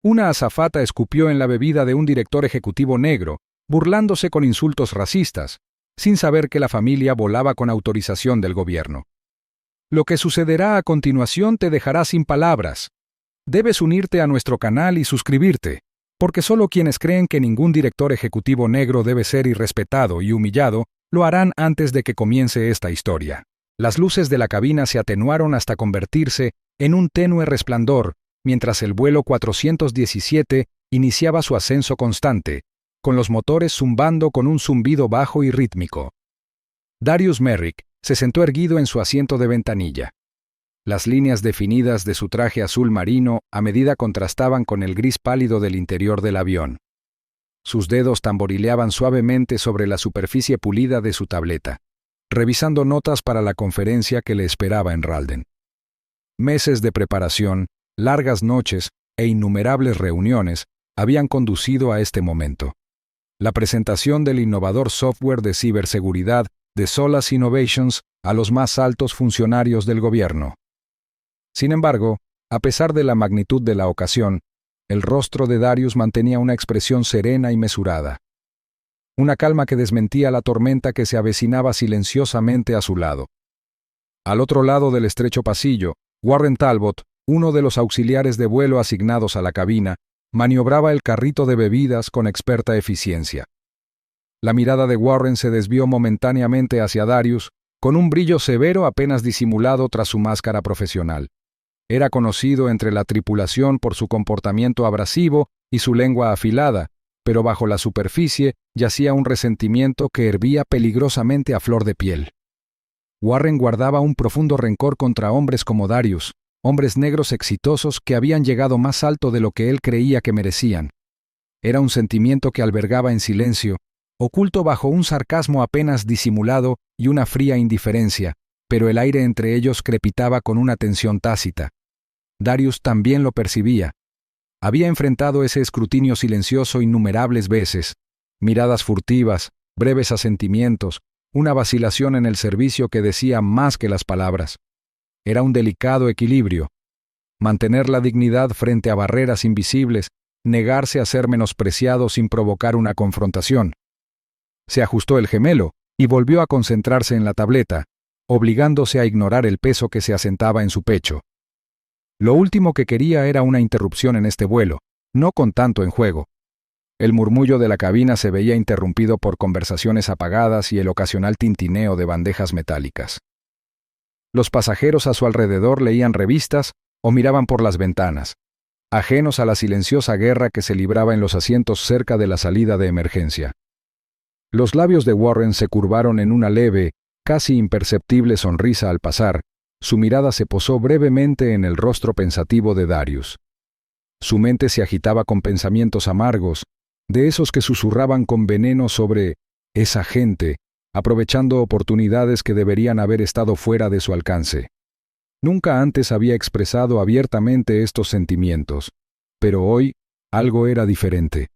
Una azafata escupió en la bebida de un director ejecutivo negro, burlándose con insultos racistas, sin saber que la familia volaba con autorización del gobierno. Lo que sucederá a continuación te dejará sin palabras. Debes unirte a nuestro canal y suscribirte, porque solo quienes creen que ningún director ejecutivo negro debe ser irrespetado y humillado, lo harán antes de que comience esta historia. Las luces de la cabina se atenuaron hasta convertirse en un tenue resplandor, mientras el vuelo 417 iniciaba su ascenso constante, con los motores zumbando con un zumbido bajo y rítmico. Darius Merrick se sentó erguido en su asiento de ventanilla. Las líneas definidas de su traje azul marino a medida contrastaban con el gris pálido del interior del avión. Sus dedos tamborileaban suavemente sobre la superficie pulida de su tableta, revisando notas para la conferencia que le esperaba en Ralden. Meses de preparación, largas noches e innumerables reuniones habían conducido a este momento. La presentación del innovador software de ciberseguridad de Solas Innovations a los más altos funcionarios del gobierno. Sin embargo, a pesar de la magnitud de la ocasión, el rostro de Darius mantenía una expresión serena y mesurada. Una calma que desmentía la tormenta que se avecinaba silenciosamente a su lado. Al otro lado del estrecho pasillo, Warren Talbot, uno de los auxiliares de vuelo asignados a la cabina, maniobraba el carrito de bebidas con experta eficiencia. La mirada de Warren se desvió momentáneamente hacia Darius, con un brillo severo apenas disimulado tras su máscara profesional. Era conocido entre la tripulación por su comportamiento abrasivo y su lengua afilada, pero bajo la superficie yacía un resentimiento que hervía peligrosamente a flor de piel. Warren guardaba un profundo rencor contra hombres como Darius, hombres negros exitosos que habían llegado más alto de lo que él creía que merecían. Era un sentimiento que albergaba en silencio, oculto bajo un sarcasmo apenas disimulado y una fría indiferencia, pero el aire entre ellos crepitaba con una tensión tácita. Darius también lo percibía. Había enfrentado ese escrutinio silencioso innumerables veces, miradas furtivas, breves asentimientos, una vacilación en el servicio que decía más que las palabras. Era un delicado equilibrio. Mantener la dignidad frente a barreras invisibles, negarse a ser menospreciado sin provocar una confrontación. Se ajustó el gemelo y volvió a concentrarse en la tableta, obligándose a ignorar el peso que se asentaba en su pecho. Lo último que quería era una interrupción en este vuelo, no con tanto en juego. El murmullo de la cabina se veía interrumpido por conversaciones apagadas y el ocasional tintineo de bandejas metálicas. Los pasajeros a su alrededor leían revistas o miraban por las ventanas, ajenos a la silenciosa guerra que se libraba en los asientos cerca de la salida de emergencia. Los labios de Warren se curvaron en una leve, casi imperceptible sonrisa al pasar. Su mirada se posó brevemente en el rostro pensativo de Darius. Su mente se agitaba con pensamientos amargos, de esos que susurraban con veneno sobre esa gente, aprovechando oportunidades que deberían haber estado fuera de su alcance. Nunca antes había expresado abiertamente estos sentimientos, pero hoy algo era diferente,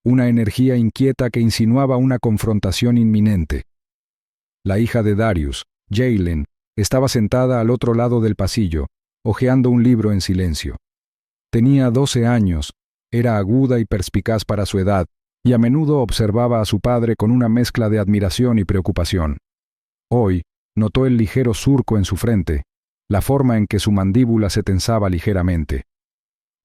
una energía inquieta que insinuaba una confrontación inminente. La hija de Darius, Jaylen, estaba sentada al otro lado del pasillo, hojeando un libro en silencio. Tenía 12 años, era aguda y perspicaz para su edad, y a menudo observaba a su padre con una mezcla de admiración y preocupación. Hoy, notó el ligero surco en su frente, la forma en que su mandíbula se tensaba ligeramente.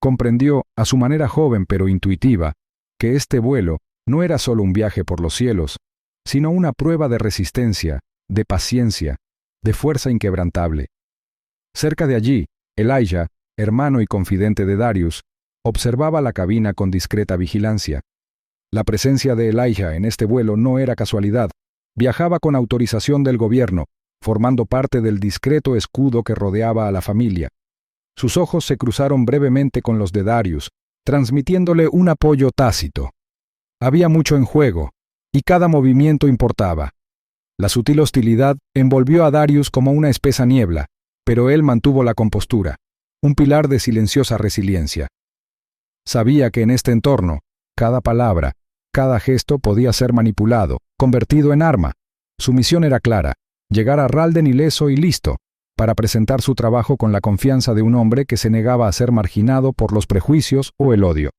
Comprendió, a su manera joven pero intuitiva, que este vuelo no era solo un viaje por los cielos, sino una prueba de resistencia, de paciencia, de fuerza inquebrantable. Cerca de allí, Elijah, hermano y confidente de Darius, observaba la cabina con discreta vigilancia. La presencia de Elijah en este vuelo no era casualidad. Viajaba con autorización del gobierno, formando parte del discreto escudo que rodeaba a la familia. Sus ojos se cruzaron brevemente con los de Darius, transmitiéndole un apoyo tácito. Había mucho en juego, y cada movimiento importaba. La sutil hostilidad envolvió a Darius como una espesa niebla, pero él mantuvo la compostura, un pilar de silenciosa resiliencia. Sabía que en este entorno, cada palabra, cada gesto podía ser manipulado, convertido en arma. Su misión era clara, llegar a Ralden ileso y listo, para presentar su trabajo con la confianza de un hombre que se negaba a ser marginado por los prejuicios o el odio.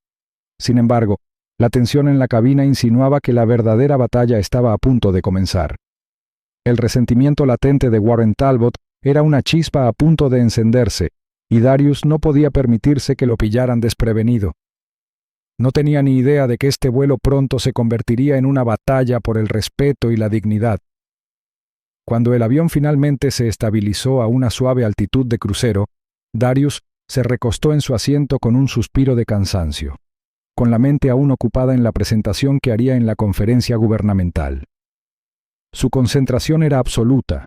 Sin embargo, la tensión en la cabina insinuaba que la verdadera batalla estaba a punto de comenzar. El resentimiento latente de Warren Talbot era una chispa a punto de encenderse, y Darius no podía permitirse que lo pillaran desprevenido. No tenía ni idea de que este vuelo pronto se convertiría en una batalla por el respeto y la dignidad. Cuando el avión finalmente se estabilizó a una suave altitud de crucero, Darius se recostó en su asiento con un suspiro de cansancio, con la mente aún ocupada en la presentación que haría en la conferencia gubernamental. Su concentración era absoluta,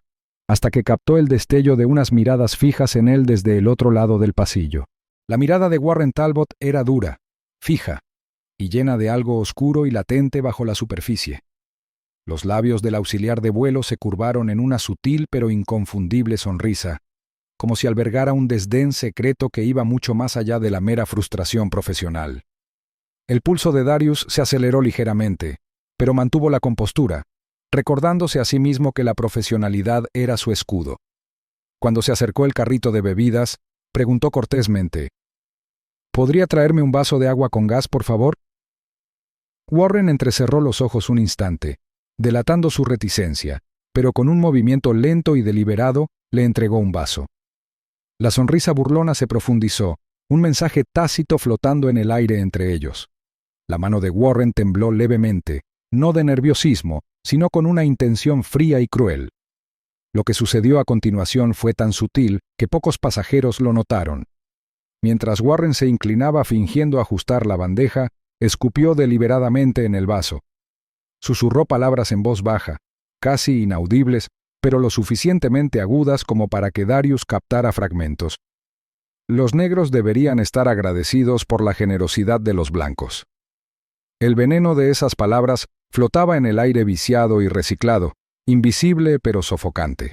hasta que captó el destello de unas miradas fijas en él desde el otro lado del pasillo. La mirada de Warren Talbot era dura, fija, y llena de algo oscuro y latente bajo la superficie. Los labios del auxiliar de vuelo se curvaron en una sutil pero inconfundible sonrisa, como si albergara un desdén secreto que iba mucho más allá de la mera frustración profesional. El pulso de Darius se aceleró ligeramente, pero mantuvo la compostura, recordándose a sí mismo que la profesionalidad era su escudo. Cuando se acercó el carrito de bebidas, preguntó cortésmente: ¿podría traerme un vaso de agua con gas, por favor? Warren entrecerró los ojos un instante, delatando su reticencia, pero con un movimiento lento y deliberado le entregó un vaso. La sonrisa burlona se profundizó, un mensaje tácito flotando en el aire entre ellos. La mano de Warren tembló levemente, no de nerviosismo, sino con una intención fría y cruel. Lo que sucedió a continuación fue tan sutil que pocos pasajeros lo notaron. Mientras Warren se inclinaba fingiendo ajustar la bandeja, escupió deliberadamente en el vaso. Susurró palabras en voz baja, casi inaudibles, pero lo suficientemente agudas como para que Darius captara fragmentos. Los negros deberían estar agradecidos por la generosidad de los blancos. El veneno de esas palabras flotaba en el aire viciado y reciclado, invisible pero sofocante.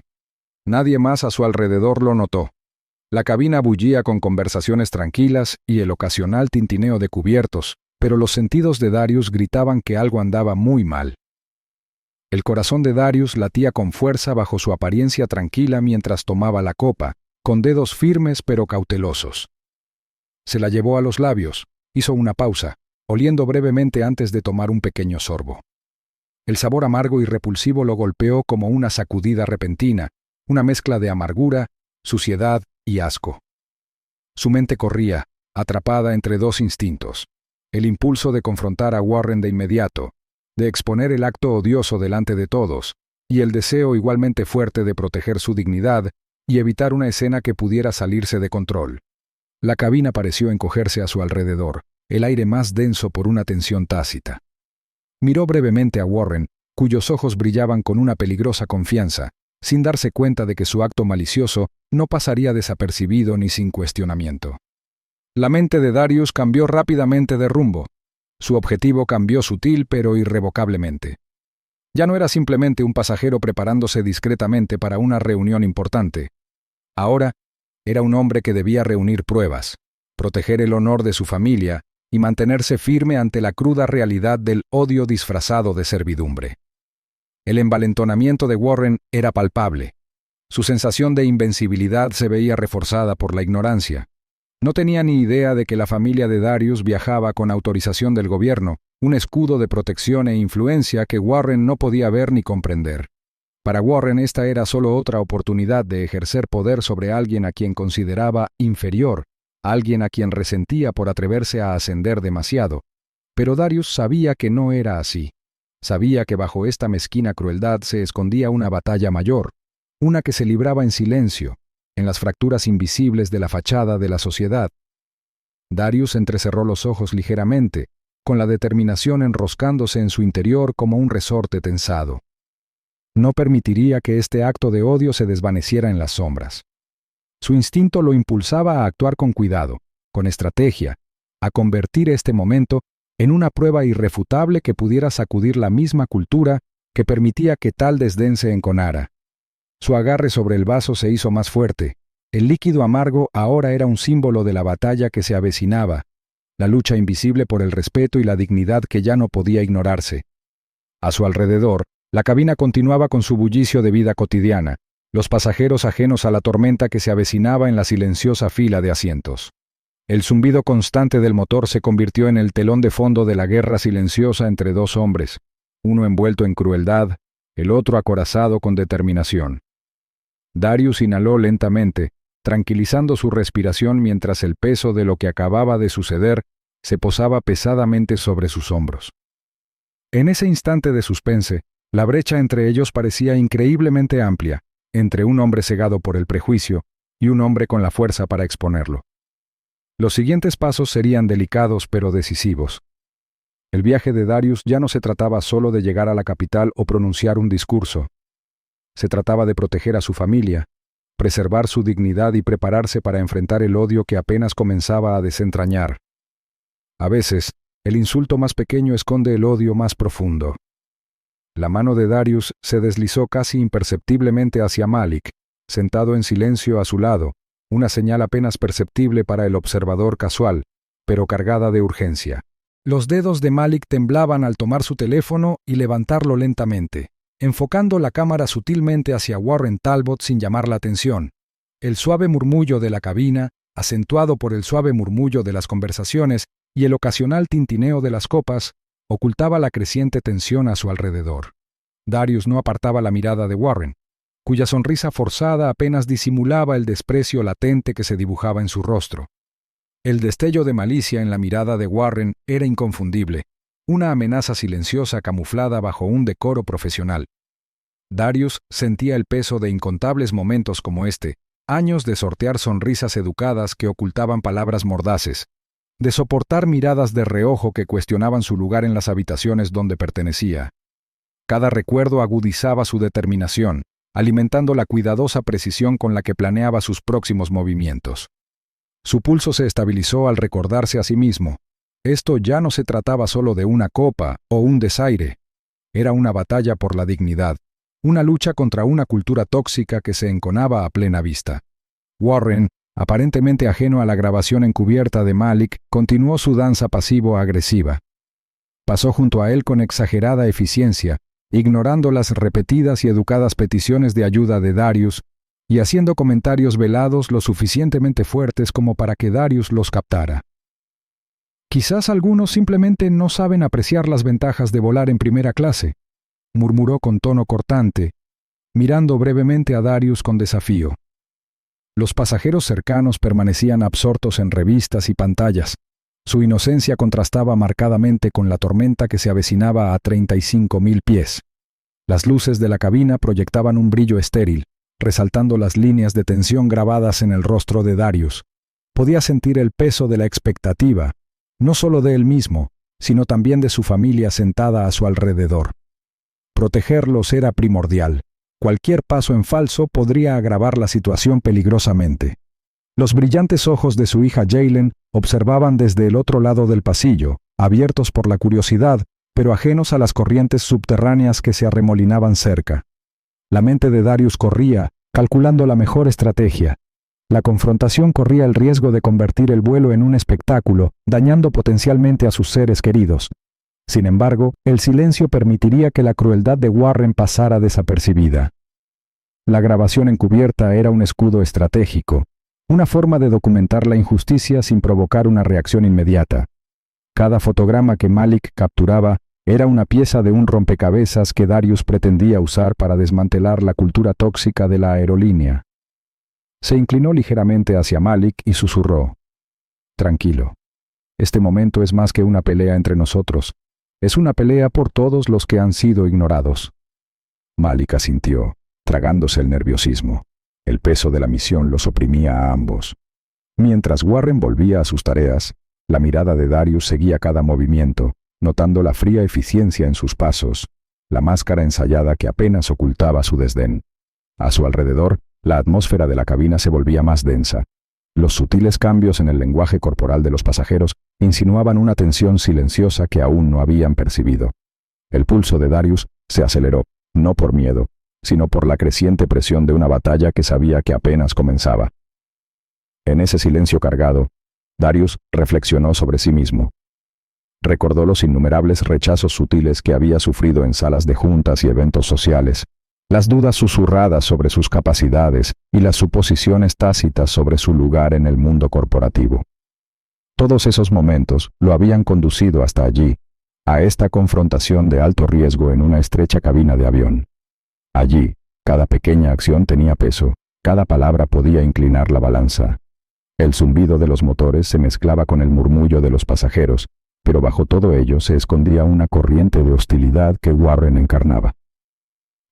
Nadie más a su alrededor lo notó. La cabina bullía con conversaciones tranquilas y el ocasional tintineo de cubiertos, pero los sentidos de Darius gritaban que algo andaba muy mal. El corazón de Darius latía con fuerza bajo su apariencia tranquila mientras tomaba la copa, con dedos firmes pero cautelosos. Se la llevó a los labios, hizo una pausa, oliendo brevemente antes de tomar un pequeño sorbo. El sabor amargo y repulsivo lo golpeó como una sacudida repentina, una mezcla de amargura, suciedad y asco. Su mente corría, atrapada entre dos instintos: el impulso de confrontar a Warren de inmediato, de exponer el acto odioso delante de todos, y el deseo igualmente fuerte de proteger su dignidad y evitar una escena que pudiera salirse de control. La cabina pareció encogerse a su alrededor, el aire más denso por una tensión tácita. Miró brevemente a Warren, cuyos ojos brillaban con una peligrosa confianza, sin darse cuenta de que su acto malicioso no pasaría desapercibido ni sin cuestionamiento. La mente de Darius cambió rápidamente de rumbo. Su objetivo cambió sutil pero irrevocablemente. Ya no era simplemente un pasajero preparándose discretamente para una reunión importante. Ahora era un hombre que debía reunir pruebas, proteger el honor de su familia y mantenerse firme ante la cruda realidad del odio disfrazado de servidumbre. El envalentonamiento de Warren era palpable. Su sensación de invencibilidad se veía reforzada por la ignorancia. No tenía ni idea de que la familia de Darius viajaba con autorización del gobierno, un escudo de protección e influencia que Warren no podía ver ni comprender. Para Warren esta era solo otra oportunidad de ejercer poder sobre alguien a quien consideraba inferior, alguien a quien resentía por atreverse a ascender demasiado. Pero Darius sabía que no era así. Sabía que bajo esta mezquina crueldad se escondía una batalla mayor, una que se libraba en silencio, en las fracturas invisibles de la fachada de la sociedad. Darius entrecerró los ojos ligeramente, con la determinación enroscándose en su interior como un resorte tensado. No permitiría que este acto de odio se desvaneciera en las sombras. Su instinto lo impulsaba a actuar con cuidado, con estrategia, a convertir este momento en una prueba irrefutable que pudiera sacudir la misma cultura que permitía que tal desdén se enconara. Su agarre sobre el vaso se hizo más fuerte. El líquido amargo ahora era un símbolo de la batalla que se avecinaba, la lucha invisible por el respeto y la dignidad que ya no podía ignorarse. A su alrededor, la cabina continuaba con su bullicio de vida cotidiana, los pasajeros ajenos a la tormenta que se avecinaba en la silenciosa fila de asientos. El zumbido constante del motor se convirtió en el telón de fondo de la guerra silenciosa entre dos hombres, uno envuelto en crueldad, el otro acorazado con determinación. Darius inhaló lentamente, tranquilizando su respiración mientras el peso de lo que acababa de suceder se posaba pesadamente sobre sus hombros. En ese instante de suspense, la brecha entre ellos parecía increíblemente amplia, entre un hombre cegado por el prejuicio y un hombre con la fuerza para exponerlo. Los siguientes pasos serían delicados pero decisivos. El viaje de Darius ya no se trataba solo de llegar a la capital o pronunciar un discurso. Se trataba de proteger a su familia, preservar su dignidad y prepararse para enfrentar el odio que apenas comenzaba a desentrañar. A veces, el insulto más pequeño esconde el odio más profundo. La mano de Darius se deslizó casi imperceptiblemente hacia Malik, sentado en silencio a su lado, una señal apenas perceptible para el observador casual, pero cargada de urgencia. Los dedos de Malik temblaban al tomar su teléfono y levantarlo lentamente, enfocando la cámara sutilmente hacia Warren Talbot sin llamar la atención. El suave murmullo de la cabina, acentuado por el suave murmullo de las conversaciones y el ocasional tintineo de las copas, ocultaba la creciente tensión a su alrededor. Darius no apartaba la mirada de Warren, cuya sonrisa forzada apenas disimulaba el desprecio latente que se dibujaba en su rostro. El destello de malicia en la mirada de Warren era inconfundible, una amenaza silenciosa camuflada bajo un decoro profesional. Darius sentía el peso de incontables momentos como este, años de sortear sonrisas educadas que ocultaban palabras mordaces, de soportar miradas de reojo que cuestionaban su lugar en las habitaciones donde pertenecía. Cada recuerdo agudizaba su determinación, alimentando la cuidadosa precisión con la que planeaba sus próximos movimientos. Su pulso se estabilizó al recordarse a sí mismo. Esto ya no se trataba solo de una copa o un desaire. Era una batalla por la dignidad, una lucha contra una cultura tóxica que se enconaba a plena vista. Warren, aparentemente ajeno a la grabación encubierta de Malik, continuó su danza pasivo-agresiva. Pasó junto a él con exagerada eficiencia, ignorando las repetidas y educadas peticiones de ayuda de Darius y haciendo comentarios velados lo suficientemente fuertes como para que Darius los captara. Quizás algunos simplemente no saben apreciar las ventajas de volar en primera clase, murmuró con tono cortante, mirando brevemente a Darius con desafío. Los pasajeros cercanos permanecían absortos en revistas y pantallas. Su inocencia contrastaba marcadamente con la tormenta que se avecinaba a 35.000 pies. Las luces de la cabina proyectaban un brillo estéril, resaltando las líneas de tensión grabadas en el rostro de Darius. Podía sentir el peso de la expectativa, no solo de él mismo, sino también de su familia sentada a su alrededor. Protegerlos era primordial. Cualquier paso en falso podría agravar la situación peligrosamente. Los brillantes ojos de su hija Jaylen observaban desde el otro lado del pasillo, abiertos por la curiosidad, pero ajenos a las corrientes subterráneas que se arremolinaban cerca. La mente de Darius corría, calculando la mejor estrategia. La confrontación corría el riesgo de convertir el vuelo en un espectáculo, dañando potencialmente a sus seres queridos. Sin embargo, el silencio permitiría que la crueldad de Warren pasara desapercibida. La grabación encubierta era un escudo estratégico, una forma de documentar la injusticia sin provocar una reacción inmediata. Cada fotograma que Malik capturaba era una pieza de un rompecabezas que Darius pretendía usar para desmantelar la cultura tóxica de la aerolínea. Se inclinó ligeramente hacia Malik y susurró: «Tranquilo. Este momento es más que una pelea entre nosotros. Es una pelea por todos los que han sido ignorados». Malik asintió, tragándose el nerviosismo. El peso de la misión los oprimía a ambos. Mientras Warren volvía a sus tareas, la mirada de Darius seguía cada movimiento, notando la fría eficiencia en sus pasos, la máscara ensayada que apenas ocultaba su desdén. A su alrededor, la atmósfera de la cabina se volvía más densa. Los sutiles cambios en el lenguaje corporal de los pasajeros insinuaban una tensión silenciosa que aún no habían percibido. El pulso de Darius se aceleró, no por miedo, sino por la creciente presión de una batalla que sabía que apenas comenzaba. En ese silencio cargado, Darius reflexionó sobre sí mismo. Recordó los innumerables rechazos sutiles que había sufrido en salas de juntas y eventos sociales, las dudas susurradas sobre sus capacidades y las suposiciones tácitas sobre su lugar en el mundo corporativo. Todos esos momentos lo habían conducido hasta allí, a esta confrontación de alto riesgo en una estrecha cabina de avión. Allí, cada pequeña acción tenía peso, cada palabra podía inclinar la balanza. El zumbido de los motores se mezclaba con el murmullo de los pasajeros, pero bajo todo ello se escondía una corriente de hostilidad que Warren encarnaba.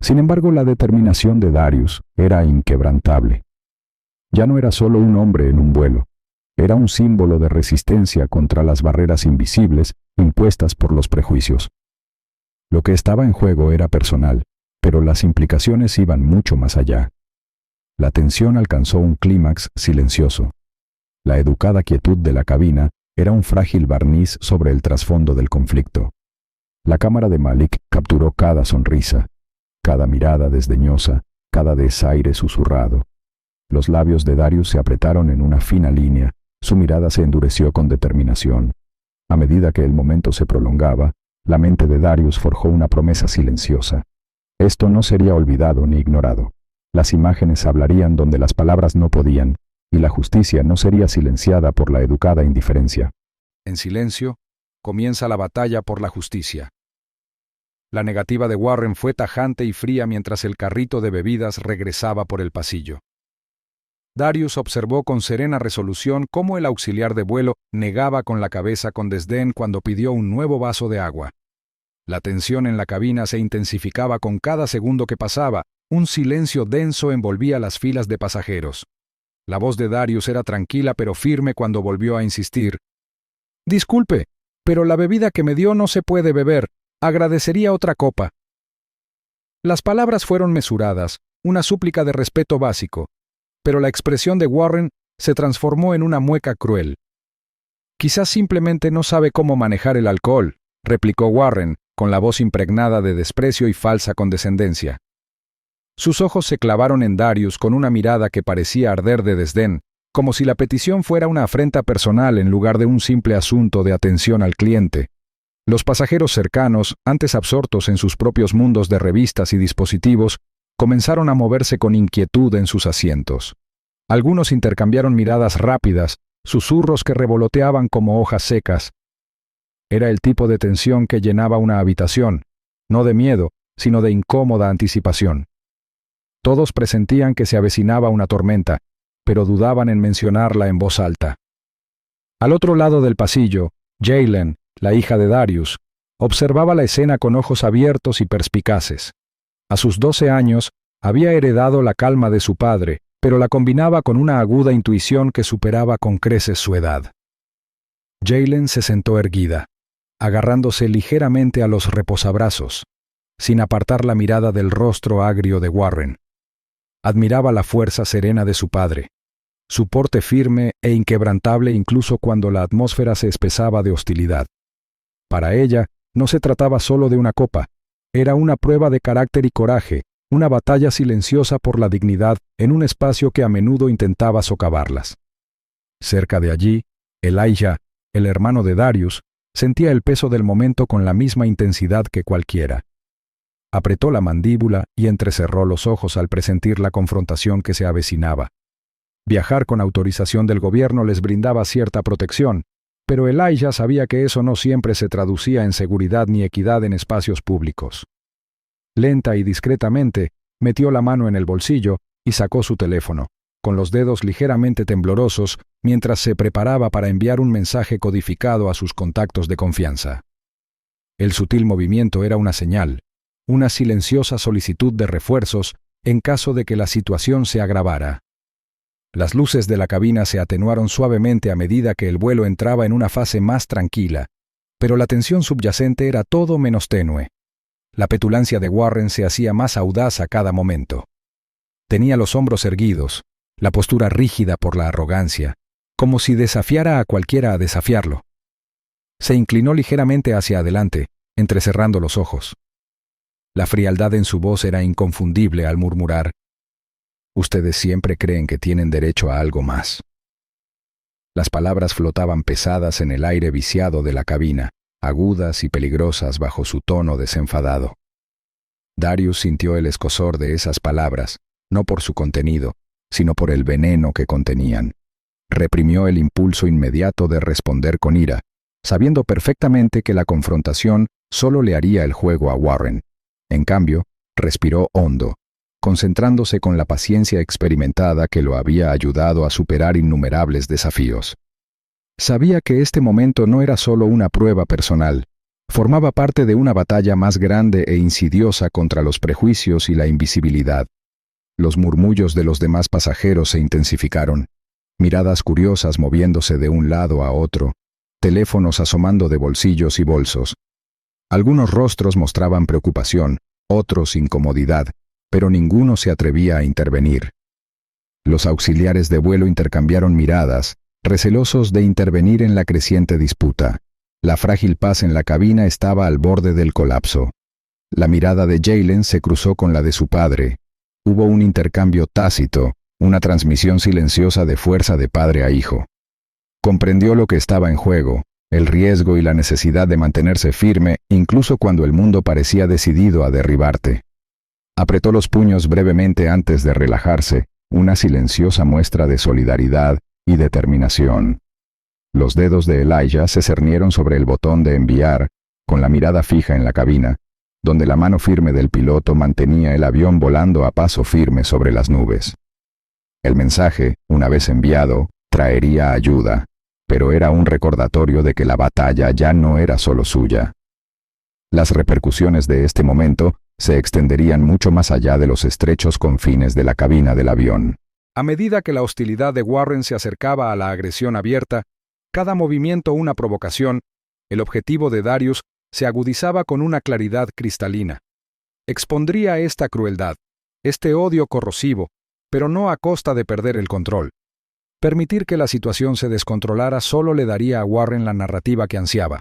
Sin embargo, la determinación de Darius era inquebrantable. Ya no era solo un hombre en un vuelo, era un símbolo de resistencia contra las barreras invisibles impuestas por los prejuicios. Lo que estaba en juego era personal, pero las implicaciones iban mucho más allá. La tensión alcanzó un clímax silencioso. La educada quietud de la cabina era un frágil barniz sobre el trasfondo del conflicto. La cámara de Malik capturó cada sonrisa, cada mirada desdeñosa, cada desaire susurrado. Los labios de Darius se apretaron en una fina línea, su mirada se endureció con determinación. A medida que el momento se prolongaba, la mente de Darius forjó una promesa silenciosa. Esto no sería olvidado ni ignorado. Las imágenes hablarían donde las palabras no podían, y la justicia no sería silenciada por la educada indiferencia. En silencio, comienza la batalla por la justicia. La negativa de Warren fue tajante y fría mientras el carrito de bebidas regresaba por el pasillo. Darius observó con serena resolución cómo el auxiliar de vuelo negaba con la cabeza con desdén cuando pidió un nuevo vaso de agua. La tensión en la cabina se intensificaba con cada segundo que pasaba, un silencio denso envolvía las filas de pasajeros. La voz de Darius era tranquila pero firme cuando volvió a insistir. «Disculpe, pero la bebida que me dio no se puede beber. Agradecería otra copa». Las palabras fueron mesuradas, una súplica de respeto básico, pero la expresión de Warren se transformó en una mueca cruel. «Quizás simplemente no sabe cómo manejar el alcohol», replicó Warren, con la voz impregnada de desprecio y falsa condescendencia. Sus ojos se clavaron en Darius con una mirada que parecía arder de desdén, como si la petición fuera una afrenta personal en lugar de un simple asunto de atención al cliente. Los pasajeros cercanos, antes absortos en sus propios mundos de revistas y dispositivos, comenzaron a moverse con inquietud en sus asientos. Algunos intercambiaron miradas rápidas, susurros que revoloteaban como hojas secas. Era el tipo de tensión que llenaba una habitación, no de miedo, sino de incómoda anticipación. Todos presentían que se avecinaba una tormenta, pero dudaban en mencionarla en voz alta. Al otro lado del pasillo, Jaylen, la hija de Darius, observaba la escena con ojos abiertos y perspicaces. A sus 12 años, había heredado la calma de su padre, pero la combinaba con una aguda intuición que superaba con creces su edad. Jaylen se sentó erguida, agarrándose ligeramente a los reposabrazos, sin apartar la mirada del rostro agrio de Warren. Admiraba la fuerza serena de su padre, su porte firme e inquebrantable incluso cuando la atmósfera se espesaba de hostilidad. Para ella, no se trataba solo de una copa, era una prueba de carácter y coraje, una batalla silenciosa por la dignidad en un espacio que a menudo intentaba socavarlas. Cerca de allí, Elijah, el hermano de Darius, sentía el peso del momento con la misma intensidad que cualquiera. Apretó la mandíbula y entrecerró los ojos al presentir la confrontación que se avecinaba. Viajar con autorización del gobierno les brindaba cierta protección, pero Elijah sabía que eso no siempre se traducía en seguridad ni equidad en espacios públicos. Lenta y discretamente, metió la mano en el bolsillo y sacó su teléfono, con los dedos ligeramente temblorosos, mientras se preparaba para enviar un mensaje codificado a sus contactos de confianza. El sutil movimiento era una señal, una silenciosa solicitud de refuerzos en caso de que la situación se agravara. Las luces de la cabina se atenuaron suavemente a medida que el vuelo entraba en una fase más tranquila, pero la tensión subyacente era todo menos tenue. La petulancia de Warren se hacía más audaz a cada momento. Tenía los hombros erguidos, la postura rígida por la arrogancia, como si desafiara a cualquiera a desafiarlo. Se inclinó ligeramente hacia adelante, entrecerrando los ojos. La frialdad en su voz era inconfundible al murmurar: «Ustedes siempre creen que tienen derecho a algo más». Las palabras flotaban pesadas en el aire viciado de la cabina, agudas y peligrosas bajo su tono desenfadado. Darius sintió el escozor de esas palabras, no por su contenido, sino por el veneno que contenían. Reprimió el impulso inmediato de responder con ira, sabiendo perfectamente que la confrontación solo le haría el juego a Warren. En cambio, respiró hondo, concentrándose con la paciencia experimentada que lo había ayudado a superar innumerables desafíos. Sabía que este momento no era solo una prueba personal, formaba parte de una batalla más grande e insidiosa contra los prejuicios y la invisibilidad. Los murmullos de los demás pasajeros se intensificaron, miradas curiosas moviéndose de un lado a otro, teléfonos asomando de bolsillos y bolsos. Algunos rostros mostraban preocupación, otros incomodidad, pero ninguno se atrevía a intervenir. Los auxiliares de vuelo intercambiaron miradas, recelosos de intervenir en la creciente disputa. La frágil paz en la cabina estaba al borde del colapso. La mirada de Jaylen se cruzó con la de su padre. Hubo un intercambio tácito, una transmisión silenciosa de fuerza de padre a hijo. Comprendió lo que estaba en juego, el riesgo y la necesidad de mantenerse firme incluso cuando el mundo parecía decidido a derribarte. Apretó los puños brevemente antes de relajarse, una silenciosa muestra de solidaridad y determinación. Los dedos de Elijah se cernieron sobre el botón de enviar, con la mirada fija en la cabina, donde la mano firme del piloto mantenía el avión volando a paso firme sobre las nubes. El mensaje, una vez enviado, traería ayuda, pero era un recordatorio de que la batalla ya no era solo suya. Las repercusiones de este momento se extenderían mucho más allá de los estrechos confines de la cabina del avión. A medida que la hostilidad de Warren se acercaba a la agresión abierta, cada movimiento una provocación, el objetivo de Darius se agudizaba con una claridad cristalina. Expondría esta crueldad, este odio corrosivo, pero no a costa de perder el control. Permitir que la situación se descontrolara solo le daría a Warren la narrativa que ansiaba,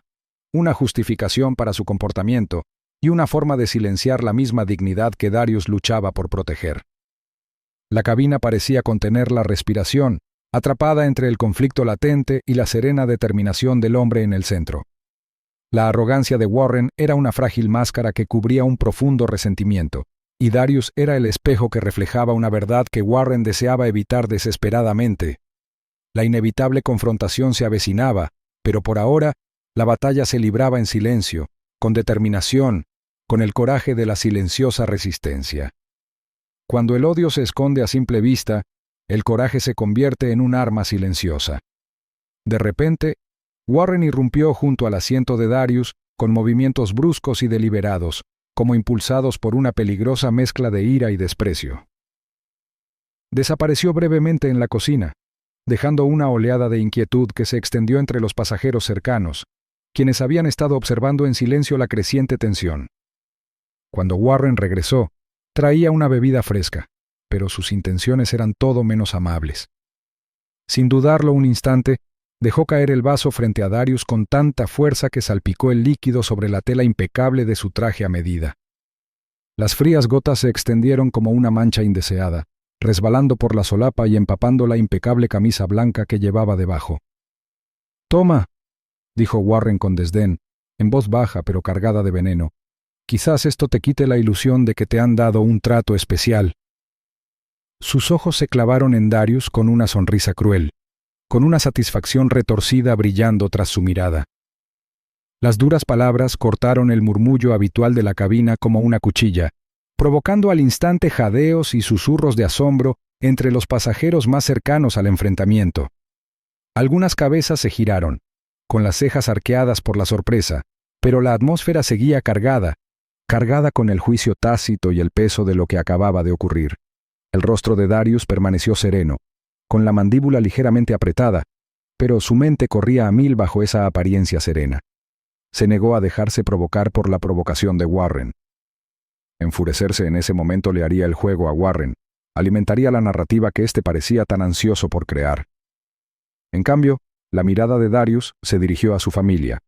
una justificación para su comportamiento y una forma de silenciar la misma dignidad que Darius luchaba por proteger. La cabina parecía contener la respiración, atrapada entre el conflicto latente y la serena determinación del hombre en el centro. La arrogancia de Warren era una frágil máscara que cubría un profundo resentimiento, y Darius era el espejo que reflejaba una verdad que Warren deseaba evitar desesperadamente. La inevitable confrontación se avecinaba, pero por ahora la batalla se libraba en silencio, con determinación, con el coraje de la silenciosa resistencia. Cuando el odio se esconde a simple vista, el coraje se convierte en un arma silenciosa. De repente, Warren irrumpió junto al asiento de Darius con movimientos bruscos y deliberados, como impulsados por una peligrosa mezcla de ira y desprecio. Desapareció brevemente en la cocina, dejando una oleada de inquietud que se extendió entre los pasajeros cercanos, quienes habían estado observando en silencio la creciente tensión. Cuando Warren regresó, traía una bebida fresca, pero sus intenciones eran todo menos amables. Sin dudarlo un instante, dejó caer el vaso frente a Darius con tanta fuerza que salpicó el líquido sobre la tela impecable de su traje a medida. Las frías gotas se extendieron como una mancha indeseada, resbalando por la solapa y empapando la impecable camisa blanca que llevaba debajo. «Toma», dijo Warren con desdén, en voz baja pero cargada de veneno. «Quizás esto te quite la ilusión de que te han dado un trato especial». Sus ojos se clavaron en Darius con una sonrisa cruel, con una satisfacción retorcida brillando tras su mirada. Las duras palabras cortaron el murmullo habitual de la cabina como una cuchilla, provocando al instante jadeos y susurros de asombro entre los pasajeros más cercanos al enfrentamiento. Algunas cabezas se giraron, con las cejas arqueadas por la sorpresa, pero la atmósfera seguía cargada con el juicio tácito y el peso de lo que acababa de ocurrir. El rostro de Darius permaneció sereno, con la mandíbula ligeramente apretada, pero su mente corría a mil bajo esa apariencia serena. Se negó a dejarse provocar por la provocación de Warren. Enfurecerse en ese momento le haría el juego a Warren, alimentaría la narrativa que éste parecía tan ansioso por crear. En cambio, la mirada de Darius se dirigió a su familia.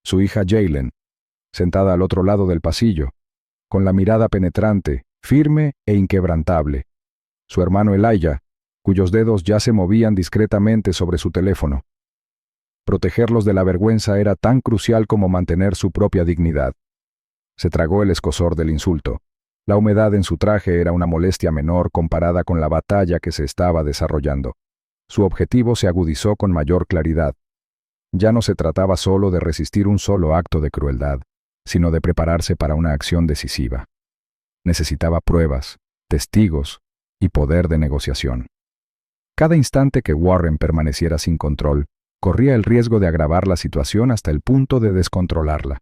Su hija Jaylen, sentada al otro lado del pasillo, con la mirada penetrante, firme e inquebrantable. Su hermano Elijah, cuyos dedos ya se movían discretamente sobre su teléfono. Protegerlos de la vergüenza era tan crucial como mantener su propia dignidad. Se tragó el escozor del insulto, La humedad en su traje era una molestia menor comparada con la batalla que se estaba desarrollando. Su objetivo se agudizó con mayor claridad. Ya no se trataba solo de resistir un solo acto de crueldad, sino de prepararse para una acción decisiva. Necesitaba pruebas, testigos y poder de negociación. Cada instante que Warren permaneciera sin control, corría el riesgo de agravar la situación hasta el punto de descontrolarla.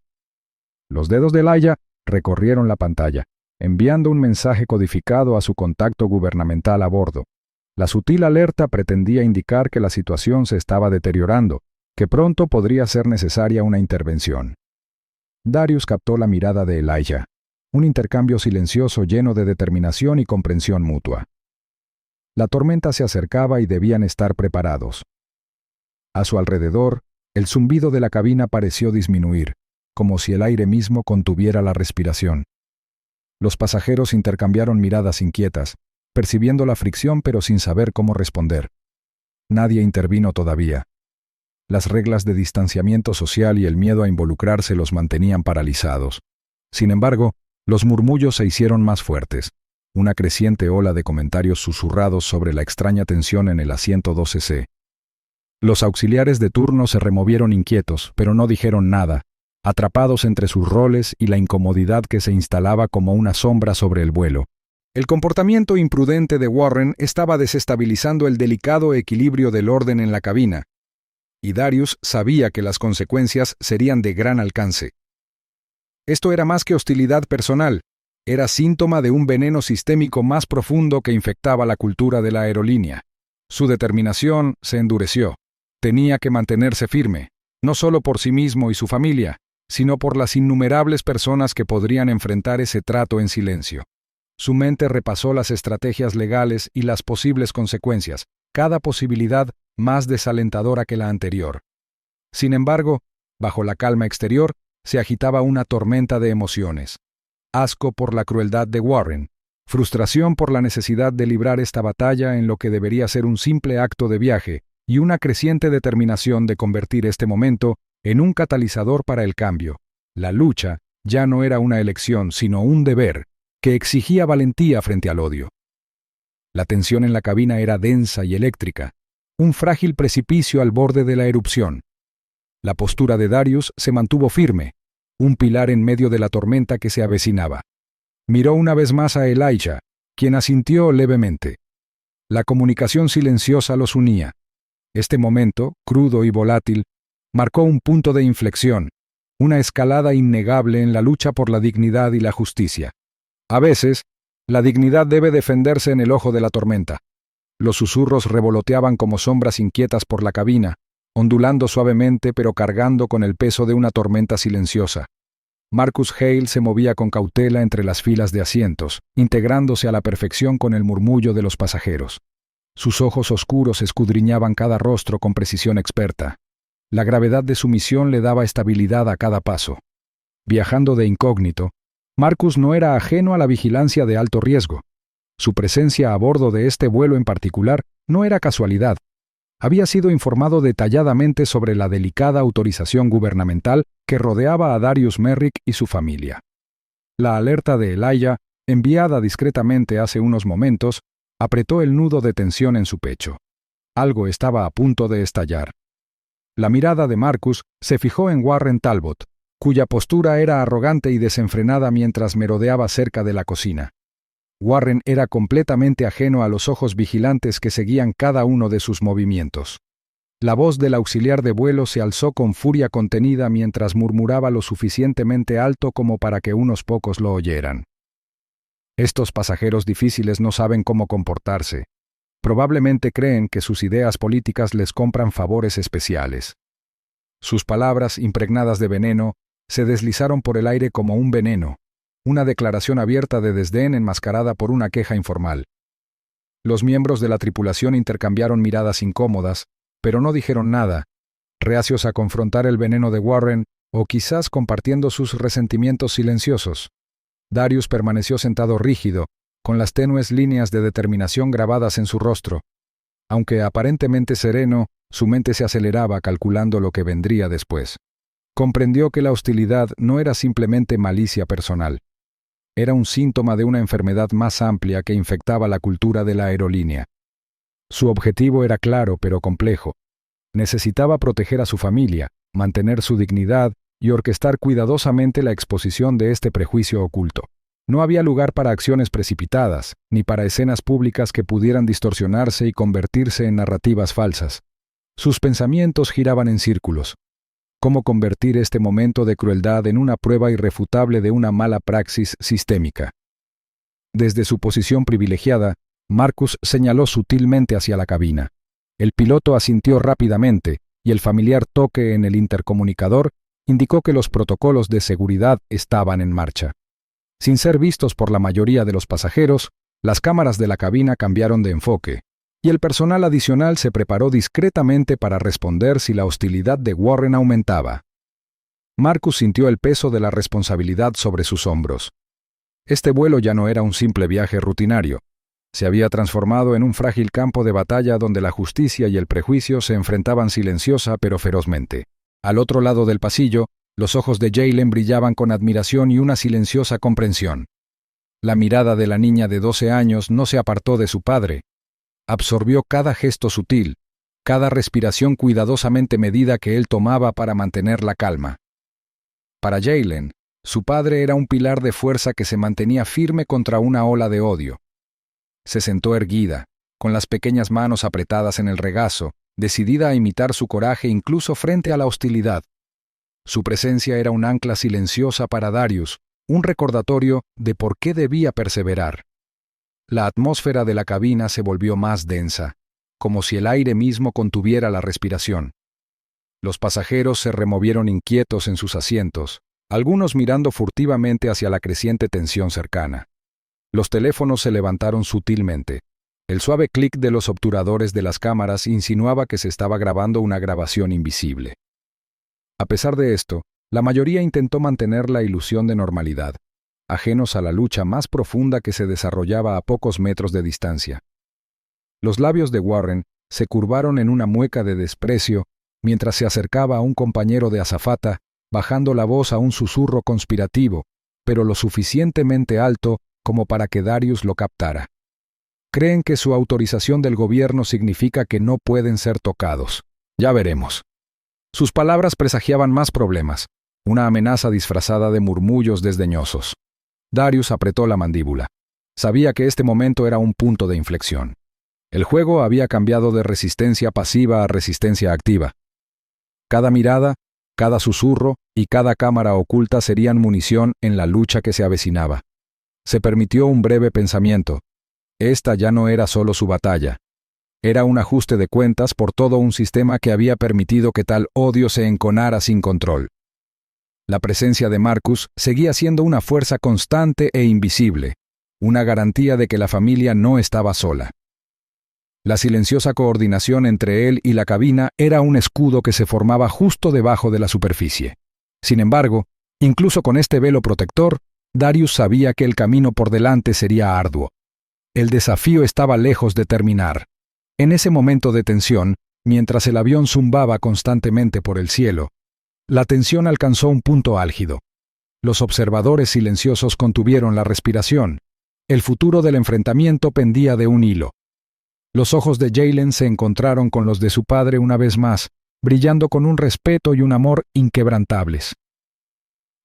Los dedos de Elijah recorrieron la pantalla, enviando un mensaje codificado a su contacto gubernamental a bordo. La sutil alerta pretendía indicar que la situación se estaba deteriorando, que pronto podría ser necesaria una intervención. Darius captó la mirada de Elijah, un intercambio silencioso lleno de determinación y comprensión mutua. La tormenta se acercaba y debían estar preparados. A su alrededor, el zumbido de la cabina pareció disminuir, como si el aire mismo contuviera la respiración. Los pasajeros intercambiaron miradas inquietas, percibiendo la fricción pero sin saber cómo responder. Nadie intervino todavía. Las reglas de distanciamiento social y el miedo a involucrarse los mantenían paralizados. Sin embargo, los murmullos se hicieron más fuertes. Una creciente ola de comentarios susurrados sobre la extraña tensión en el asiento 12C. Los auxiliares de turno se removieron inquietos, pero no dijeron nada, atrapados entre sus roles y la incomodidad que se instalaba como una sombra sobre el vuelo. El comportamiento imprudente de Warren estaba desestabilizando el delicado equilibrio del orden en la cabina, y Darius sabía que las consecuencias serían de gran alcance. Esto era más que hostilidad personal, era síntoma de un veneno sistémico más profundo que infectaba la cultura de la aerolínea. Su determinación se endureció. Tenía que mantenerse firme, no solo por sí mismo y su familia, sino por las innumerables personas que podrían enfrentar ese trato en silencio. Su mente repasó las estrategias legales y las posibles consecuencias, cada posibilidad más desalentadora que la anterior. Sin embargo, bajo la calma exterior, se agitaba una tormenta de emociones. Asco por la crueldad de Warren, frustración por la necesidad de librar esta batalla en lo que debería ser un simple acto de viaje, y una creciente determinación de convertir este momento en un catalizador para el cambio. La lucha ya no era una elección, sino un deber, que exigía valentía frente al odio. La tensión en la cabina era densa y eléctrica, un frágil precipicio al borde de la erupción. La postura de Darius se mantuvo firme, un pilar en medio de la tormenta que se avecinaba. Miró una vez más a Elijah, quien asintió levemente. La comunicación silenciosa los unía. Este momento, crudo y volátil, marcó un punto de inflexión, una escalada innegable en la lucha por la dignidad y la justicia. A veces, la dignidad debe defenderse en el ojo de la tormenta. Los susurros revoloteaban como sombras inquietas por la cabina, ondulando suavemente pero cargando con el peso de una tormenta silenciosa. Marcus Hale se movía con cautela entre las filas de asientos, integrándose a la perfección con el murmullo de los pasajeros. Sus ojos oscuros escudriñaban cada rostro con precisión experta. La gravedad de su misión le daba estabilidad a cada paso. Viajando de incógnito, Marcus no era ajeno a la vigilancia de alto riesgo. Su presencia a bordo de este vuelo en particular no era casualidad. Había sido informado detalladamente sobre la delicada autorización gubernamental que rodeaba a Darius Merrick y su familia. La alerta de Elijah, enviada discretamente hace unos momentos, apretó el nudo de tensión en su pecho. Algo estaba a punto de estallar. La mirada de Marcus se fijó en Warren Talbot, cuya postura era arrogante y desenfrenada mientras merodeaba cerca de la cocina. Warren era completamente ajeno a los ojos vigilantes que seguían cada uno de sus movimientos. La voz del auxiliar de vuelo se alzó con furia contenida mientras murmuraba lo suficientemente alto como para que unos pocos lo oyeran. Estos pasajeros difíciles no saben cómo comportarse. Probablemente creen que sus ideas políticas les compran favores especiales. Sus palabras, impregnadas de veneno, se deslizaron por el aire como un veneno, una declaración abierta de desdén enmascarada por una queja informal. Los miembros de la tripulación intercambiaron miradas incómodas, pero no dijeron nada, reacios a confrontar el veneno de Warren o quizás compartiendo sus resentimientos silenciosos. Darius permaneció sentado rígido, con las tenues líneas de determinación grabadas en su rostro. Aunque aparentemente sereno, su mente se aceleraba calculando lo que vendría después. Comprendió que la hostilidad no era simplemente malicia personal. era un síntoma de una enfermedad más amplia que infectaba la cultura de la aerolínea. Su objetivo era claro pero complejo. Necesitaba proteger a su familia, mantener su dignidad y orquestar cuidadosamente la exposición de este prejuicio oculto. No había lugar para acciones precipitadas, ni para escenas públicas que pudieran distorsionarse y convertirse en narrativas falsas. Sus pensamientos giraban en círculos. ¿Cómo convertir este momento de crueldad en una prueba irrefutable de una mala praxis sistémica? Desde su posición privilegiada, Marcus señaló sutilmente hacia la cabina. El piloto asintió rápidamente, y el familiar toque en el intercomunicador indicó que los protocolos de seguridad estaban en marcha. Sin ser vistos por la mayoría de los pasajeros, las cámaras de la cabina cambiaron de enfoque, y el personal adicional se preparó discretamente para responder si la hostilidad de Warren aumentaba. Marcus sintió el peso de la responsabilidad sobre sus hombros. Este vuelo ya no era un simple viaje rutinario. Se había transformado en un frágil campo de batalla donde la justicia y el prejuicio se enfrentaban silenciosa pero ferozmente. Al otro lado del pasillo, los ojos de Jaylen brillaban con admiración y una silenciosa comprensión. La mirada de la niña de 12 años no se apartó de su padre. Absorbió cada gesto sutil, cada respiración cuidadosamente medida que él tomaba para mantener la calma. Para Jaylen, su padre era un pilar de fuerza que se mantenía firme contra una ola de odio. Se sentó erguida, con las pequeñas manos apretadas en el regazo, decidida a imitar su coraje incluso frente a la hostilidad. Su presencia era un ancla silenciosa para Darius, un recordatorio de por qué debía perseverar. La atmósfera de la cabina se volvió más densa, como si el aire mismo contuviera la respiración. Los pasajeros se removieron inquietos en sus asientos, algunos mirando furtivamente hacia la creciente tensión cercana. Los teléfonos se levantaron sutilmente. El suave clic de los obturadores de las cámaras insinuaba que se estaba grabando una grabación invisible. A pesar de esto, la mayoría intentó mantener la ilusión de normalidad, ajenos a la lucha más profunda que se desarrollaba a pocos metros de distancia. Los labios de Warren se curvaron en una mueca de desprecio mientras se acercaba a un compañero de azafata, bajando la voz a un susurro conspirativo, pero lo suficientemente alto como para que Darius lo captara. Creen que su autorización del gobierno significa que no pueden ser tocados. Ya veremos. Sus palabras presagiaban más problemas, una amenaza disfrazada de murmullos desdeñosos. Darius apretó la mandíbula. Sabía que este momento era un punto de inflexión. El juego había cambiado de resistencia pasiva a resistencia activa. Cada mirada, cada susurro y cada cámara oculta serían munición en la lucha que se avecinaba. Se permitió un breve pensamiento. Esta ya no era solo su batalla. Era un ajuste de cuentas por todo un sistema que había permitido que tal odio se enconara sin control. La presencia de Marcus seguía siendo una fuerza constante e invisible, una garantía de que la familia no estaba sola. La silenciosa coordinación entre él y la cabina era un escudo que se formaba justo debajo de la superficie. Sin embargo, incluso con este velo protector, Darius sabía que el camino por delante sería arduo. El desafío estaba lejos de terminar. En ese momento de tensión, mientras el avión zumbaba constantemente por el cielo, la tensión alcanzó un punto álgido. Los observadores silenciosos contuvieron la respiración. El futuro del enfrentamiento pendía de un hilo. Los ojos de Jaylen se encontraron con los de su padre una vez más, brillando con un respeto y un amor inquebrantables.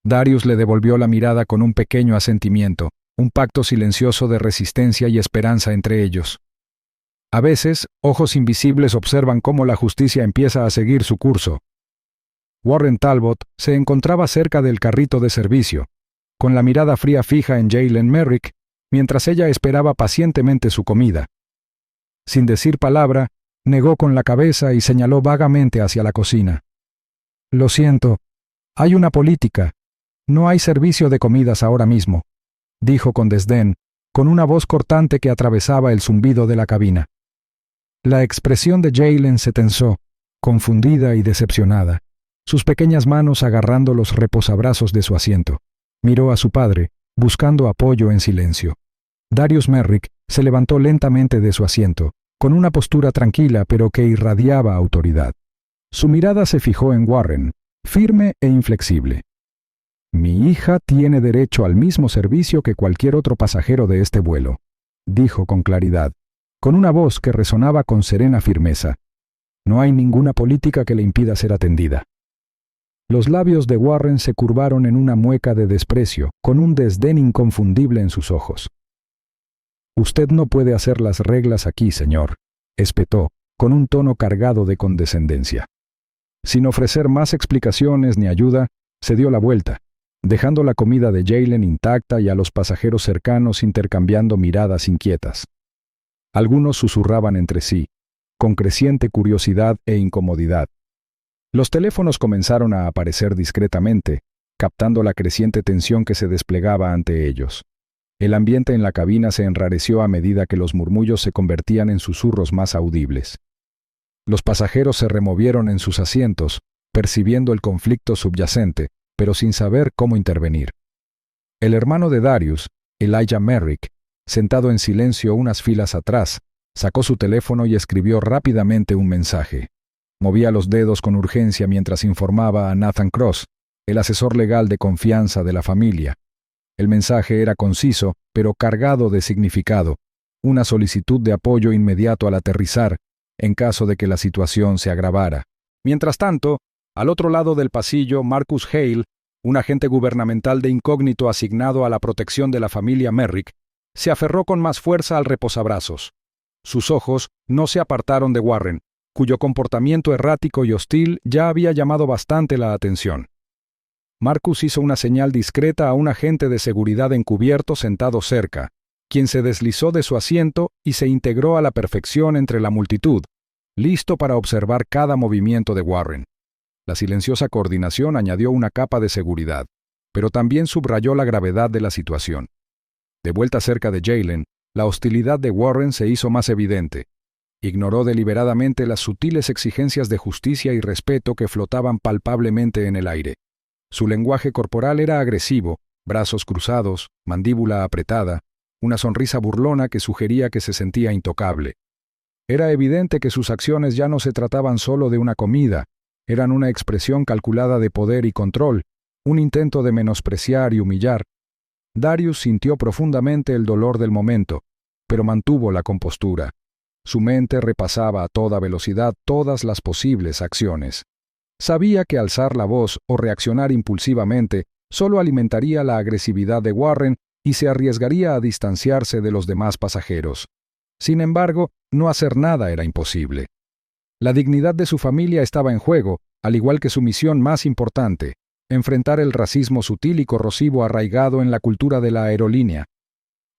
Darius le devolvió la mirada con un pequeño asentimiento, un pacto silencioso de resistencia y esperanza entre ellos. A veces, ojos invisibles observan cómo la justicia empieza a seguir su curso. Warren Talbot se encontraba cerca del carrito de servicio, con la mirada fría fija en Jaylen Merrick, mientras ella esperaba pacientemente su comida. Sin decir palabra, negó con la cabeza y señaló vagamente hacia la cocina. «Lo siento, hay una política. No hay servicio de comidas ahora mismo», dijo con desdén, con una voz cortante que atravesaba el zumbido de la cabina. La expresión de Jaylen se tensó, confundida y decepcionada, sus pequeñas manos agarrando los reposabrazos de su asiento. Miró a su padre, buscando apoyo en silencio. Darius Merrick se levantó lentamente de su asiento, con una postura tranquila pero que irradiaba autoridad. Su mirada se fijó en Warren, firme e inflexible. Mi hija tiene derecho al mismo servicio que cualquier otro pasajero de este vuelo, dijo con claridad, con una voz que resonaba con serena firmeza. No hay ninguna política que le impida ser atendida. Los labios de Warren se curvaron en una mueca de desprecio, con un desdén inconfundible en sus ojos. Usted no puede hacer las reglas aquí, señor, espetó, con un tono cargado de condescendencia. Sin ofrecer más explicaciones ni ayuda, se dio la vuelta, dejando la comida de Jaylen intacta y a los pasajeros cercanos intercambiando miradas inquietas. Algunos susurraban entre sí, con creciente curiosidad e incomodidad. Los teléfonos comenzaron a aparecer discretamente, captando la creciente tensión que se desplegaba ante ellos. El ambiente en la cabina se enrareció a medida que los murmullos se convertían en susurros más audibles. Los pasajeros se removieron en sus asientos, percibiendo el conflicto subyacente, pero sin saber cómo intervenir. El hermano de Darius, Elijah Merrick, sentado en silencio unas filas atrás, sacó su teléfono y escribió rápidamente un mensaje. Movía los dedos con urgencia mientras informaba a Nathan Cross, el asesor legal de confianza de la familia. El mensaje era conciso, pero cargado de significado, una solicitud de apoyo inmediato al aterrizar, en caso de que la situación se agravara. Mientras tanto, al otro lado del pasillo, Marcus Hale, un agente gubernamental de incógnito asignado a la protección de la familia Merrick, se aferró con más fuerza al reposabrazos. Sus ojos no se apartaron de Warren, cuyo comportamiento errático y hostil ya había llamado bastante la atención. Marcus hizo una señal discreta a un agente de seguridad encubierto sentado cerca, quien se deslizó de su asiento y se integró a la perfección entre la multitud, listo para observar cada movimiento de Warren. La silenciosa coordinación añadió una capa de seguridad, pero también subrayó la gravedad de la situación. De vuelta cerca de Jaylen, la hostilidad de Warren se hizo más evidente. Ignoró deliberadamente las sutiles exigencias de justicia y respeto que flotaban palpablemente en el aire. Su lenguaje corporal era agresivo, brazos cruzados, mandíbula apretada, una sonrisa burlona que sugería que se sentía intocable. Era evidente que sus acciones ya no se trataban solo de una comida, eran una expresión calculada de poder y control, un intento de menospreciar y humillar. Darius sintió profundamente el dolor del momento, pero mantuvo la compostura. Su mente repasaba a toda velocidad todas las posibles acciones. Sabía que alzar la voz o reaccionar impulsivamente solo alimentaría la agresividad de Warren y se arriesgaría a distanciarse de los demás pasajeros. Sin embargo, no hacer nada era imposible. La dignidad de su familia estaba en juego, al igual que su misión más importante, enfrentar el racismo sutil y corrosivo arraigado en la cultura de la aerolínea.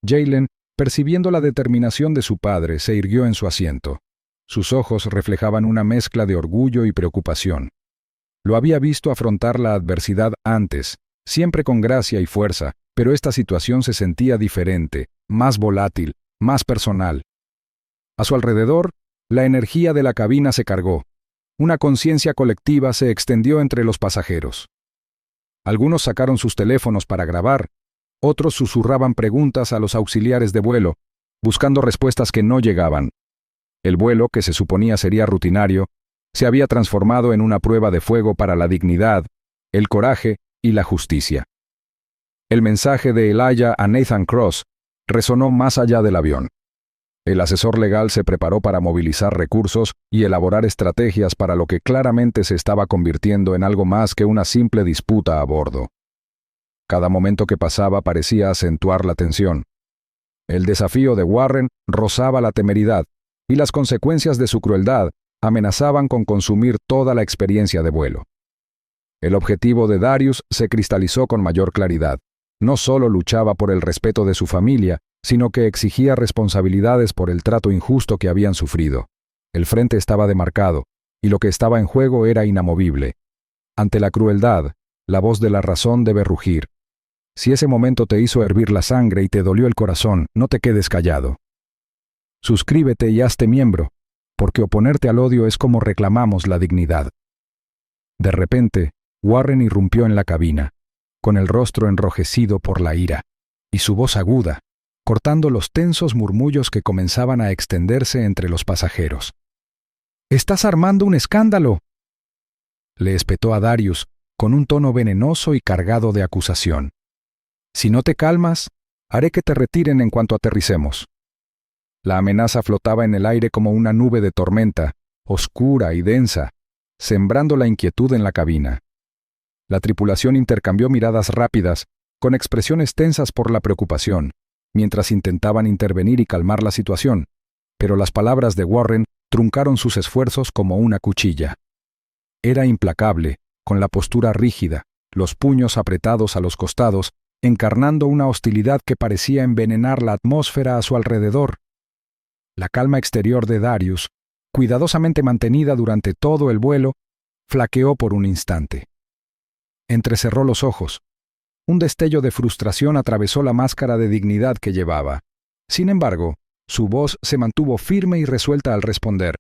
Jaylen, percibiendo la determinación de su padre, se irguió en su asiento. Sus ojos reflejaban una mezcla de orgullo y preocupación. Lo había visto afrontar la adversidad antes, siempre con gracia y fuerza, pero esta situación se sentía diferente, más volátil, más personal. A su alrededor, la energía de la cabina se cargó. Una conciencia colectiva se extendió entre los pasajeros. Algunos sacaron sus teléfonos para grabar, otros susurraban preguntas a los auxiliares de vuelo, buscando respuestas que no llegaban. El vuelo, que se suponía sería rutinario, se había transformado en una prueba de fuego para la dignidad, el coraje y la justicia. El mensaje de Elijah a Nathan Cross resonó más allá del avión. El asesor legal se preparó para movilizar recursos y elaborar estrategias para lo que claramente se estaba convirtiendo en algo más que una simple disputa a bordo. Cada momento que pasaba parecía acentuar la tensión. El desafío de Warren rozaba la temeridad, y las consecuencias de su crueldad amenazaban con consumir toda la experiencia de vuelo. El objetivo de Darius se cristalizó con mayor claridad. No solo luchaba por el respeto de su familia, sino que exigía responsabilidades por el trato injusto que habían sufrido. El frente estaba demarcado, y lo que estaba en juego era inamovible. Ante la crueldad, la voz de la razón debe rugir. Si ese momento te hizo hervir la sangre y te dolió el corazón, no te quedes callado. Suscríbete y hazte miembro, porque oponerte al odio es como reclamamos la dignidad. De repente, Warren irrumpió en la cabina, con el rostro enrojecido por la ira, y su voz aguda, cortando los tensos murmullos que comenzaban a extenderse entre los pasajeros. «¡Estás armando un escándalo!», le espetó a Darius, con un tono venenoso y cargado de acusación. «Si no te calmas, haré que te retiren en cuanto aterricemos». La amenaza flotaba en el aire como una nube de tormenta, oscura y densa, sembrando la inquietud en la cabina. La tripulación intercambió miradas rápidas, con expresiones tensas por la preocupación, mientras intentaban intervenir y calmar la situación, pero las palabras de Warren truncaron sus esfuerzos como una cuchilla. Era implacable, con la postura rígida, los puños apretados a los costados, encarnando una hostilidad que parecía envenenar la atmósfera a su alrededor. La calma exterior de Darius, cuidadosamente mantenida durante todo el vuelo, flaqueó por un instante. Entrecerró los ojos. Un destello de frustración atravesó la máscara de dignidad que llevaba. Sin embargo, su voz se mantuvo firme y resuelta al responder: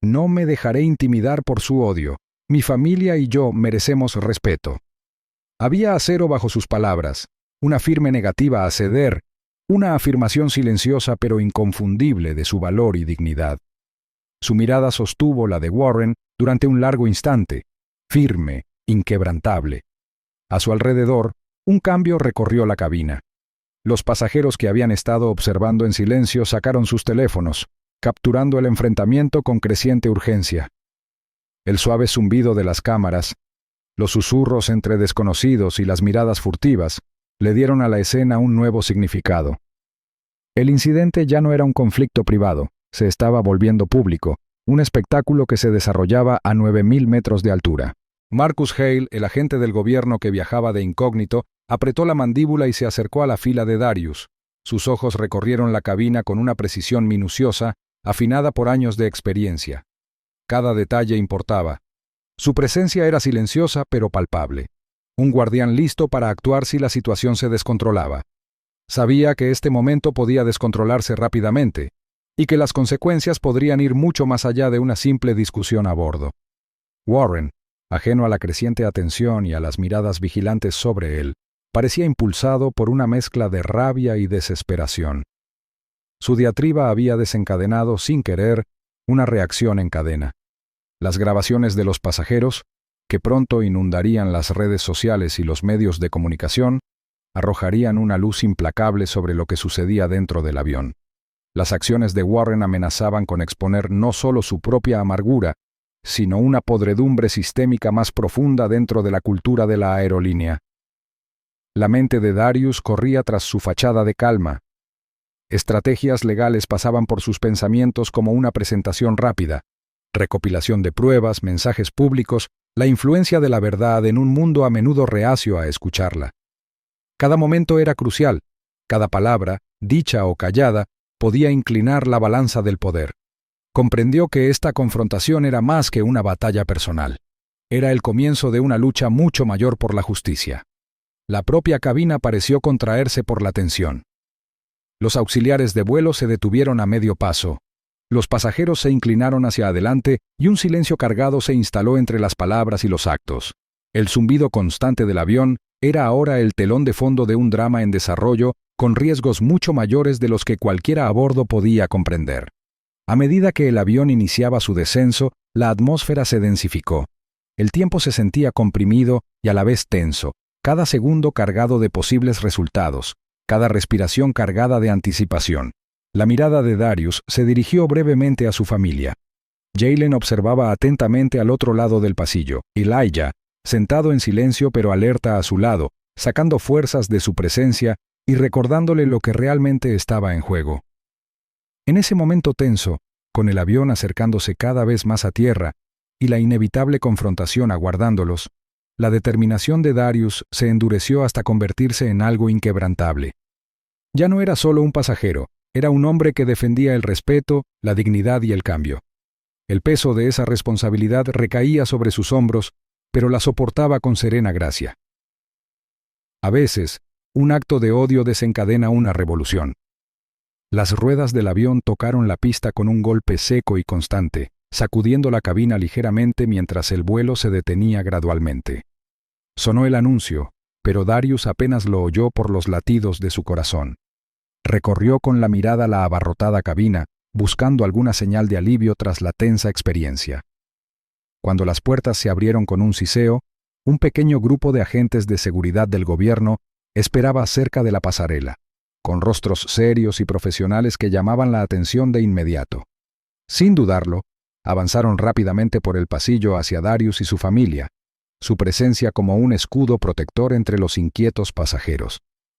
«No me dejaré intimidar por su odio. Mi familia y yo merecemos respeto». Había acero bajo sus palabras, una firme negativa a ceder, una afirmación silenciosa pero inconfundible de su valor y dignidad. Su mirada sostuvo la de Warren durante un largo instante, firme, inquebrantable. A su alrededor, un cambio recorrió la cabina. Los pasajeros que habían estado observando en silencio sacaron sus teléfonos, capturando el enfrentamiento con creciente urgencia. El suave zumbido de las cámaras, los susurros entre desconocidos y las miradas furtivas le dieron a la escena un nuevo significado. El incidente ya no era un conflicto privado, se estaba volviendo público, un espectáculo que se desarrollaba a 9.000 metros de altura. Marcus Hale, el agente del gobierno que viajaba de incógnito, apretó la mandíbula y se acercó a la fila de Darius. Sus ojos recorrieron la cabina con una precisión minuciosa, afinada por años de experiencia. Cada detalle importaba. Su presencia era silenciosa pero palpable. Un guardián listo para actuar si la situación se descontrolaba. Sabía que este momento podía descontrolarse rápidamente, y que las consecuencias podrían ir mucho más allá de una simple discusión a bordo. Warren, ajeno a la creciente atención y a las miradas vigilantes sobre él, parecía impulsado por una mezcla de rabia y desesperación. Su diatriba había desencadenado, sin querer, una reacción en cadena. Las grabaciones de los pasajeros, que pronto inundarían las redes sociales y los medios de comunicación, arrojarían una luz implacable sobre lo que sucedía dentro del avión. Las acciones de Warren amenazaban con exponer no solo su propia amargura, sino una podredumbre sistémica más profunda dentro de la cultura de la aerolínea. La mente de Darius corría tras su fachada de calma. Estrategias legales pasaban por sus pensamientos como una presentación rápida, recopilación de pruebas, mensajes públicos, la influencia de la verdad en un mundo a menudo reacio a escucharla. Cada momento era crucial, cada palabra, dicha o callada, podía inclinar la balanza del poder. Comprendió que esta confrontación era más que una batalla personal. Era el comienzo de una lucha mucho mayor por la justicia. La propia cabina pareció contraerse por la tensión. Los auxiliares de vuelo se detuvieron a medio paso. Los pasajeros se inclinaron hacia adelante y un silencio cargado se instaló entre las palabras y los actos. El zumbido constante del avión era ahora el telón de fondo de un drama en desarrollo con riesgos mucho mayores de los que cualquiera a bordo podía comprender. A medida que el avión iniciaba su descenso, la atmósfera se densificó. El tiempo se sentía comprimido y a la vez tenso, cada segundo cargado de posibles resultados, cada respiración cargada de anticipación. La mirada de Darius se dirigió brevemente a su familia. Jaylen observaba atentamente al otro lado del pasillo. Elijah, sentado en silencio pero alerta a su lado, sacando fuerzas de su presencia y recordándole lo que realmente estaba en juego. En ese momento tenso, con el avión acercándose cada vez más a tierra y la inevitable confrontación aguardándolos, la determinación de Darius se endureció hasta convertirse en algo inquebrantable. Ya no era solo un pasajero, era un hombre que defendía el respeto, la dignidad y el cambio. El peso de esa responsabilidad recaía sobre sus hombros, pero la soportaba con serena gracia. A veces, un acto de odio desencadena una revolución. Las ruedas del avión tocaron la pista con un golpe seco y constante, sacudiendo la cabina ligeramente mientras el vuelo se detenía gradualmente. Sonó el anuncio, pero Darius apenas lo oyó por los latidos de su corazón. Recorrió con la mirada la abarrotada cabina, buscando alguna señal de alivio tras la tensa experiencia. Cuando las puertas se abrieron con un siseo, un pequeño grupo de agentes de seguridad del gobierno esperaba cerca de la pasarela, con rostros serios y profesionales que llamaban la atención de inmediato. Sin dudarlo, avanzaron rápidamente por el pasillo hacia Darius y su familia, su presencia como un escudo protector entre los inquietos pasajeros.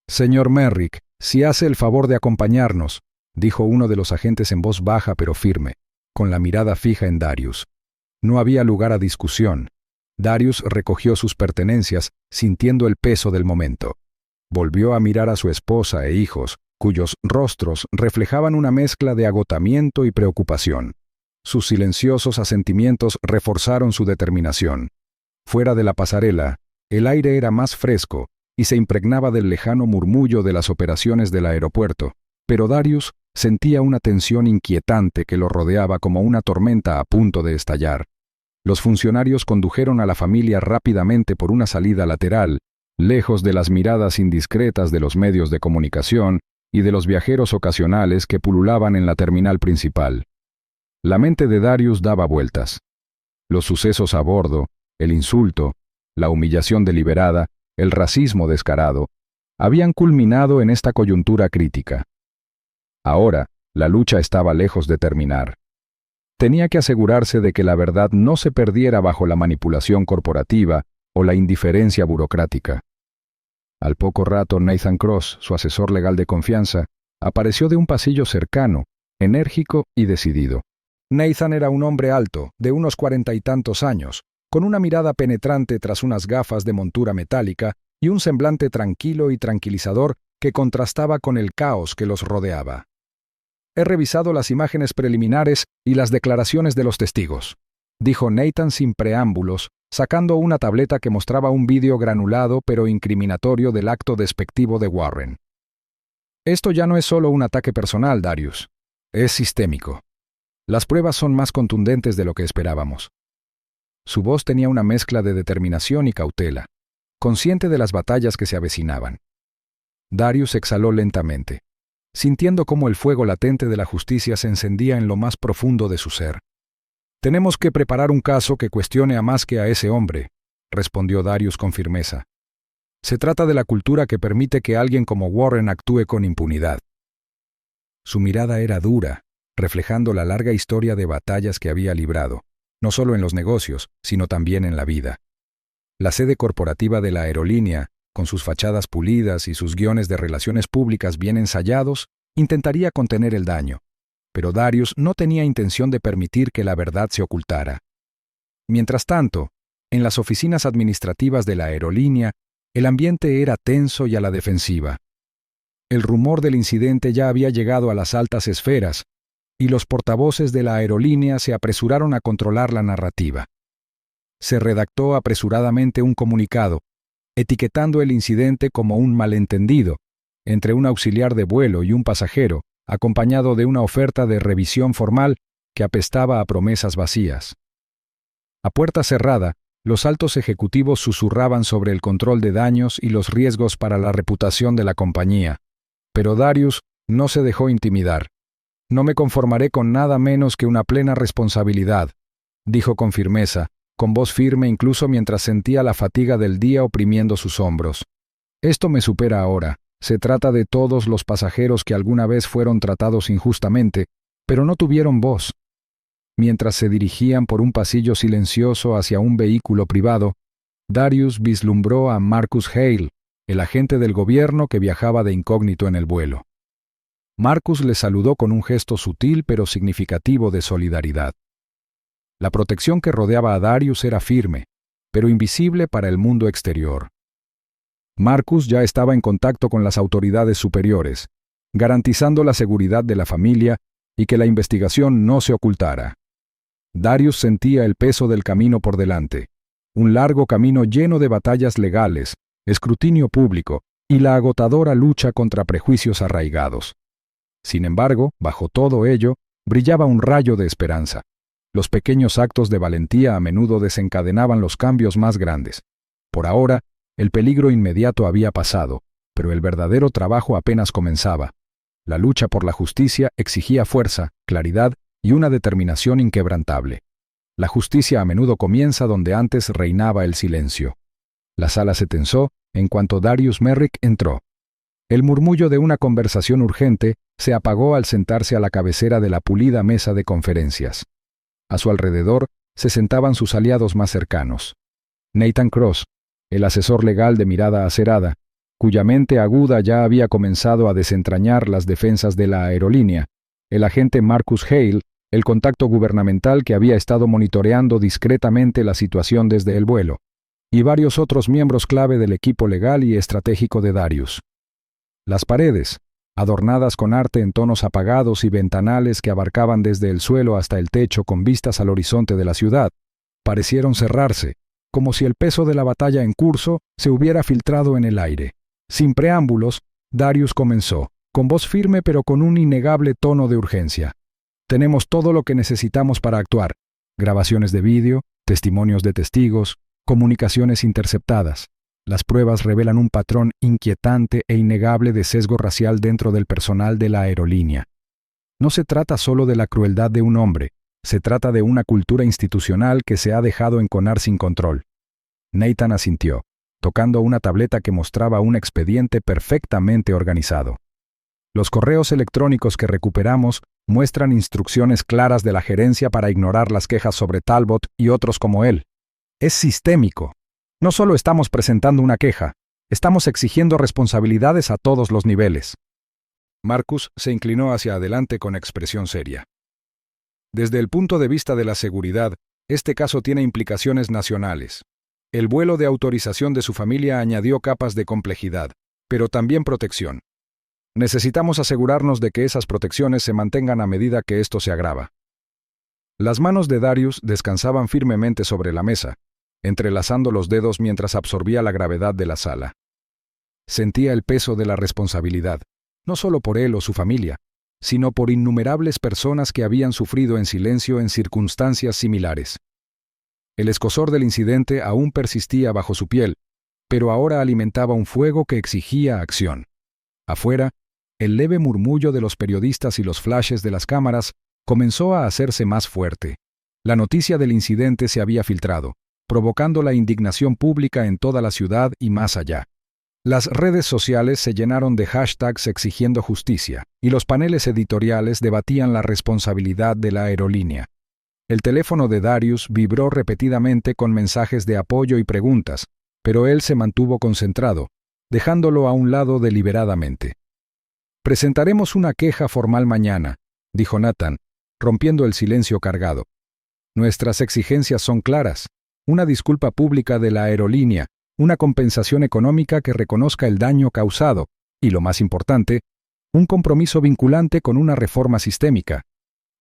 «Señor Merrick, si hace el favor de acompañarnos», dijo uno de los agentes en voz baja pero firme, con la mirada fija en Darius. No había lugar a discusión. Darius recogió sus pertenencias, sintiendo el peso del momento. Volvió a mirar a su esposa e hijos, cuyos rostros reflejaban una mezcla de agotamiento y preocupación. Sus silenciosos asentimientos reforzaron su determinación. Fuera de la pasarela, el aire era más fresco y se impregnaba del lejano murmullo de las operaciones del aeropuerto, pero Darius sentía una tensión inquietante que lo rodeaba como una tormenta a punto de estallar. Los funcionarios condujeron a la familia rápidamente por una salida lateral, lejos de las miradas indiscretas de los medios de comunicación y de los viajeros ocasionales que pululaban en la terminal principal. La mente de Darius daba vueltas. Los sucesos a bordo, el insulto, la humillación deliberada, el racismo descarado, habían culminado en esta coyuntura crítica. Ahora, la lucha estaba lejos de terminar. Tenía que asegurarse de que la verdad no se perdiera bajo la manipulación corporativa o la indiferencia burocrática. Al poco rato, Nathan Cross, su asesor legal de confianza, apareció de un pasillo cercano, enérgico y decidido. Nathan era un hombre alto, de unos 40 y tantos años, con una mirada penetrante tras unas gafas de montura metálica y un semblante tranquilo y tranquilizador que contrastaba con el caos que los rodeaba. «He revisado las imágenes preliminares y las declaraciones de los testigos», dijo Nathan sin preámbulos, sacando una tableta que mostraba un vídeo granulado pero incriminatorio del acto despectivo de Warren. «Esto ya no es solo un ataque personal, Darius. Es sistémico. Las pruebas son más contundentes de lo que esperábamos». Su voz tenía una mezcla de determinación y cautela, consciente de las batallas que se avecinaban. Darius exhaló lentamente, sintiendo cómo el fuego latente de la justicia se encendía en lo más profundo de su ser. «Tenemos que preparar un caso que cuestione a más que a ese hombre», respondió Darius con firmeza. «Se trata de la cultura que permite que alguien como Warren actúe con impunidad». Su mirada era dura, reflejando la larga historia de batallas que había librado, no solo en los negocios, sino también en la vida. La sede corporativa de la aerolínea, con sus fachadas pulidas y sus guiones de relaciones públicas bien ensayados, intentaría contener el daño, pero Darius no tenía intención de permitir que la verdad se ocultara. Mientras tanto, en las oficinas administrativas de la aerolínea, el ambiente era tenso y a la defensiva. El rumor del incidente ya había llegado a las altas esferas, y los portavoces de la aerolínea se apresuraron a controlar la narrativa. Se redactó apresuradamente un comunicado, etiquetando el incidente como un malentendido entre un auxiliar de vuelo y un pasajero, acompañado de una oferta de revisión formal que apestaba a promesas vacías. A puerta cerrada, los altos ejecutivos susurraban sobre el control de daños y los riesgos para la reputación de la compañía, pero Darius no se dejó intimidar. «No me conformaré con nada menos que una plena responsabilidad», dijo con firmeza, con voz firme incluso mientras sentía la fatiga del día oprimiendo sus hombros. «Esto me supera ahora. Se trata de todos los pasajeros que alguna vez fueron tratados injustamente, pero no tuvieron voz». Mientras se dirigían por un pasillo silencioso hacia un vehículo privado, Darius vislumbró a Marcus Hale, el agente del gobierno que viajaba de incógnito en el vuelo. Marcus le saludó con un gesto sutil pero significativo de solidaridad. La protección que rodeaba a Darius era firme, pero invisible para el mundo exterior. Marcus ya estaba en contacto con las autoridades superiores, garantizando la seguridad de la familia y que la investigación no se ocultara. Darius sentía el peso del camino por delante, un largo camino lleno de batallas legales, escrutinio público y la agotadora lucha contra prejuicios arraigados. Sin embargo, bajo todo ello, brillaba un rayo de esperanza. Los pequeños actos de valentía a menudo desencadenaban los cambios más grandes. Por ahora, el peligro inmediato había pasado, pero el verdadero trabajo apenas comenzaba. La lucha por la justicia exigía fuerza, claridad y una determinación inquebrantable. La justicia a menudo comienza donde antes reinaba el silencio. La sala se tensó en cuanto Darius Merrick entró. El murmullo de una conversación urgente se apagó al sentarse a la cabecera de la pulida mesa de conferencias. A su alrededor se sentaban sus aliados más cercanos. Nathan Cross, el asesor legal de mirada acerada, cuya mente aguda ya había comenzado a desentrañar las defensas de la aerolínea, el agente Marcus Hale, el contacto gubernamental que había estado monitoreando discretamente la situación desde el vuelo, y varios otros miembros clave del equipo legal y estratégico de Darius. Las paredes, adornadas con arte en tonos apagados y ventanales que abarcaban desde el suelo hasta el techo con vistas al horizonte de la ciudad, parecieron cerrarse, como si el peso de la batalla en curso se hubiera filtrado en el aire. Sin preámbulos, Darius comenzó, con voz firme pero con un innegable tono de urgencia. Tenemos todo lo que necesitamos para actuar: grabaciones de vídeo, testimonios de testigos, comunicaciones interceptadas. Las pruebas revelan un patrón inquietante e innegable de sesgo racial dentro del personal de la aerolínea. No se trata solo de la crueldad de un hombre, se trata de una cultura institucional que se ha dejado enconar sin control. Nathan asintió, tocando una tableta que mostraba un expediente perfectamente organizado. Los correos electrónicos que recuperamos muestran instrucciones claras de la gerencia para ignorar las quejas sobre Talbot y otros como él. Es sistémico. No solo estamos presentando una queja, estamos exigiendo responsabilidades a todos los niveles. Marcus se inclinó hacia adelante con expresión seria. Desde el punto de vista de la seguridad, este caso tiene implicaciones nacionales. El vuelo de autorización de su familia añadió capas de complejidad, pero también protección. Necesitamos asegurarnos de que esas protecciones se mantengan a medida que esto se agrava. Las manos de Darius descansaban firmemente sobre la mesa, entrelazando los dedos mientras absorbía la gravedad de la sala. Sentía el peso de la responsabilidad, no solo por él o su familia, sino por innumerables personas que habían sufrido en silencio en circunstancias similares. El escozor del incidente aún persistía bajo su piel, pero ahora alimentaba un fuego que exigía acción. Afuera, el leve murmullo de los periodistas y los flashes de las cámaras comenzó a hacerse más fuerte. La noticia del incidente se había filtrado, provocando la indignación pública en toda la ciudad y más allá. Las redes sociales se llenaron de hashtags exigiendo justicia, y los paneles editoriales debatían la responsabilidad de la aerolínea. El teléfono de Darius vibró repetidamente con mensajes de apoyo y preguntas, pero él se mantuvo concentrado, dejándolo a un lado deliberadamente. «Presentaremos una queja formal mañana», dijo Nathan, rompiendo el silencio cargado. «Nuestras exigencias son claras: una disculpa pública de la aerolínea, una compensación económica que reconozca el daño causado y, lo más importante, un compromiso vinculante con una reforma sistémica.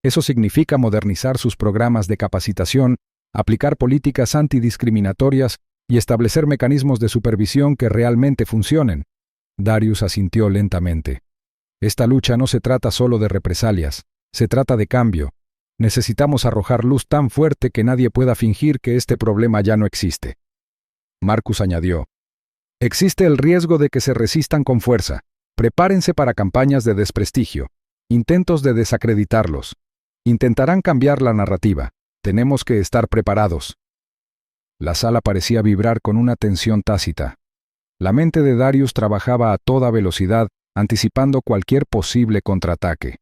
Eso significa modernizar sus programas de capacitación, aplicar políticas antidiscriminatorias y establecer mecanismos de supervisión que realmente funcionen». Darius asintió lentamente. «Esta lucha no se trata solo de represalias, se trata de cambio. Necesitamos arrojar luz tan fuerte que nadie pueda fingir que este problema ya no existe». Marcus añadió: «Existe el riesgo de que se resistan con fuerza. Prepárense para campañas de desprestigio, intentos de desacreditarlos. Intentarán cambiar la narrativa. Tenemos que estar preparados». La sala parecía vibrar con una tensión tácita. La mente de Darius trabajaba a toda velocidad, anticipando cualquier posible contraataque.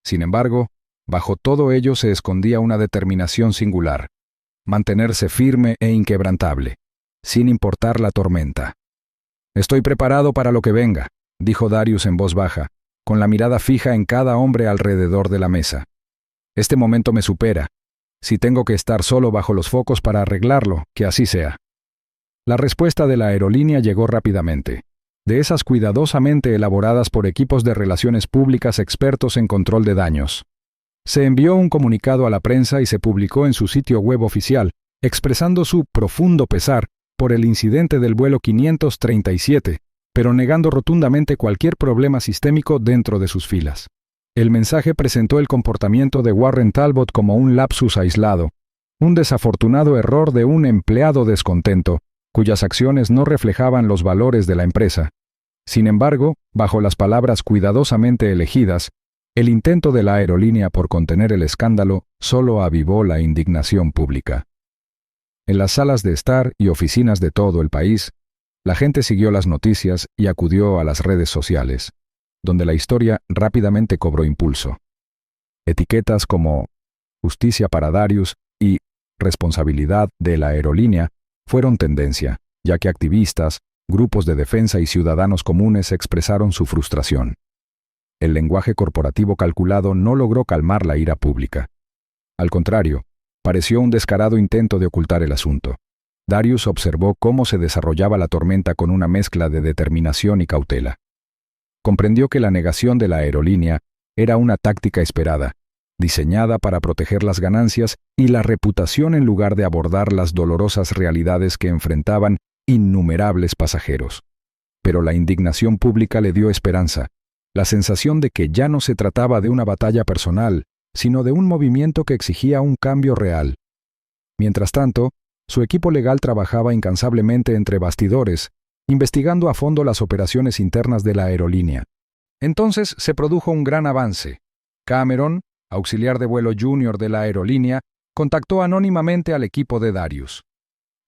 Sin embargo, bajo todo ello se escondía una determinación singular: mantenerse firme e inquebrantable, sin importar la tormenta. «Estoy preparado para lo que venga», dijo Darius en voz baja, con la mirada fija en cada hombre alrededor de la mesa. «Este momento me supera. Si tengo que estar solo bajo los focos para arreglarlo, que así sea». La respuesta de la aerolínea llegó rápidamente, de esas cuidadosamente elaboradas por equipos de relaciones públicas expertos en control de daños. Se envió un comunicado a la prensa y se publicó en su sitio web oficial, expresando su profundo pesar por el incidente del vuelo 537, pero negando rotundamente cualquier problema sistémico dentro de sus filas. El mensaje presentó el comportamiento de Warren Talbot como un lapsus aislado, un desafortunado error de un empleado descontento, cuyas acciones no reflejaban los valores de la empresa. Sin embargo, bajo las palabras cuidadosamente elegidas, el intento de la aerolínea por contener el escándalo solo avivó la indignación pública. En las salas de estar y oficinas de todo el país, la gente siguió las noticias y acudió a las redes sociales, donde la historia rápidamente cobró impulso. Etiquetas como "Justicia para Darius" y "Responsabilidad de la aerolínea" fueron tendencia, ya que activistas, grupos de defensa y ciudadanos comunes expresaron su frustración. El lenguaje corporativo calculado no logró calmar la ira pública. Al contrario, pareció un descarado intento de ocultar el asunto. Darius observó cómo se desarrollaba la tormenta con una mezcla de determinación y cautela. Comprendió que la negación de la aerolínea era una táctica esperada, diseñada para proteger las ganancias y la reputación en lugar de abordar las dolorosas realidades que enfrentaban innumerables pasajeros. Pero la indignación pública le dio esperanza, la sensación de que ya no se trataba de una batalla personal, sino de un movimiento que exigía un cambio real. Mientras tanto, su equipo legal trabajaba incansablemente entre bastidores, investigando a fondo las operaciones internas de la aerolínea. Entonces se produjo un gran avance. Cameron, auxiliar de vuelo junior de la aerolínea, contactó anónimamente al equipo de Darius.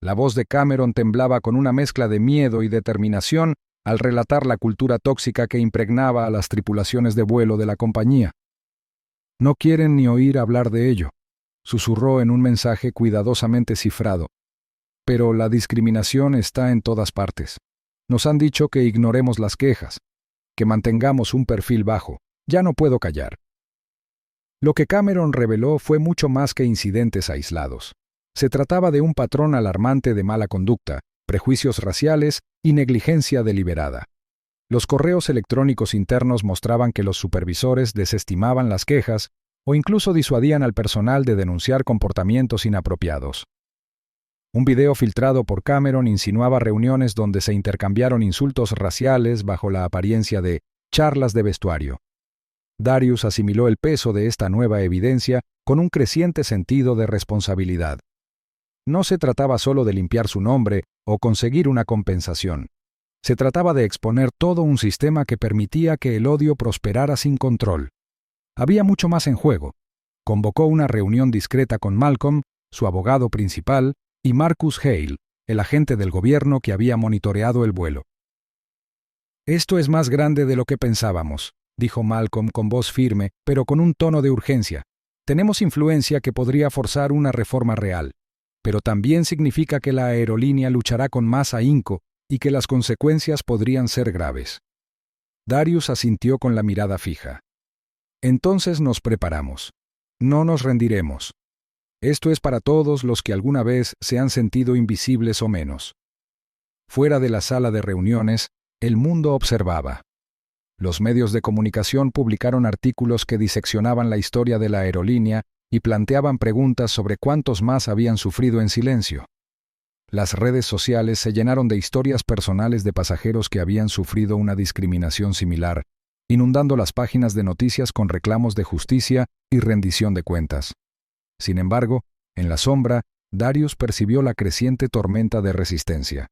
La voz de Cameron temblaba con una mezcla de miedo y determinación al relatar la cultura tóxica que impregnaba a las tripulaciones de vuelo de la compañía. «No quieren ni oír hablar de ello», susurró en un mensaje cuidadosamente cifrado. «Pero la discriminación está en todas partes. Nos han dicho que ignoremos las quejas, que mantengamos un perfil bajo. Ya no puedo callar». Lo que Cameron reveló fue mucho más que incidentes aislados. Se trataba de un patrón alarmante de mala conducta, prejuicios raciales y negligencia deliberada. Los correos electrónicos internos mostraban que los supervisores desestimaban las quejas o incluso disuadían al personal de denunciar comportamientos inapropiados. Un video filtrado por Cameron insinuaba reuniones donde se intercambiaron insultos raciales bajo la apariencia de charlas de vestuario. Darius asimiló el peso de esta nueva evidencia con un creciente sentido de responsabilidad. No se trataba solo de limpiar su nombre o conseguir una compensación. Se trataba de exponer todo un sistema que permitía que el odio prosperara sin control. Había mucho más en juego. Convocó una reunión discreta con Malcolm, su abogado principal, y Marcus Hale, el agente del gobierno que había monitoreado el vuelo. «Esto es más grande de lo que pensábamos», dijo Malcolm con voz firme, pero con un tono de urgencia. «Tenemos influencia que podría forzar una reforma real, pero también significa que la aerolínea luchará con más ahínco y que las consecuencias podrían ser graves». Darius asintió con la mirada fija. «Entonces nos preparamos. No nos rendiremos. Esto es para todos los que alguna vez se han sentido invisibles o menos». Fuera de la sala de reuniones, el mundo observaba. Los medios de comunicación publicaron artículos que diseccionaban la historia de la aerolínea y planteaban preguntas sobre cuántos más habían sufrido en silencio. Las redes sociales se llenaron de historias personales de pasajeros que habían sufrido una discriminación similar, inundando las páginas de noticias con reclamos de justicia y rendición de cuentas. Sin embargo, en la sombra, Darius percibió la creciente tormenta de resistencia.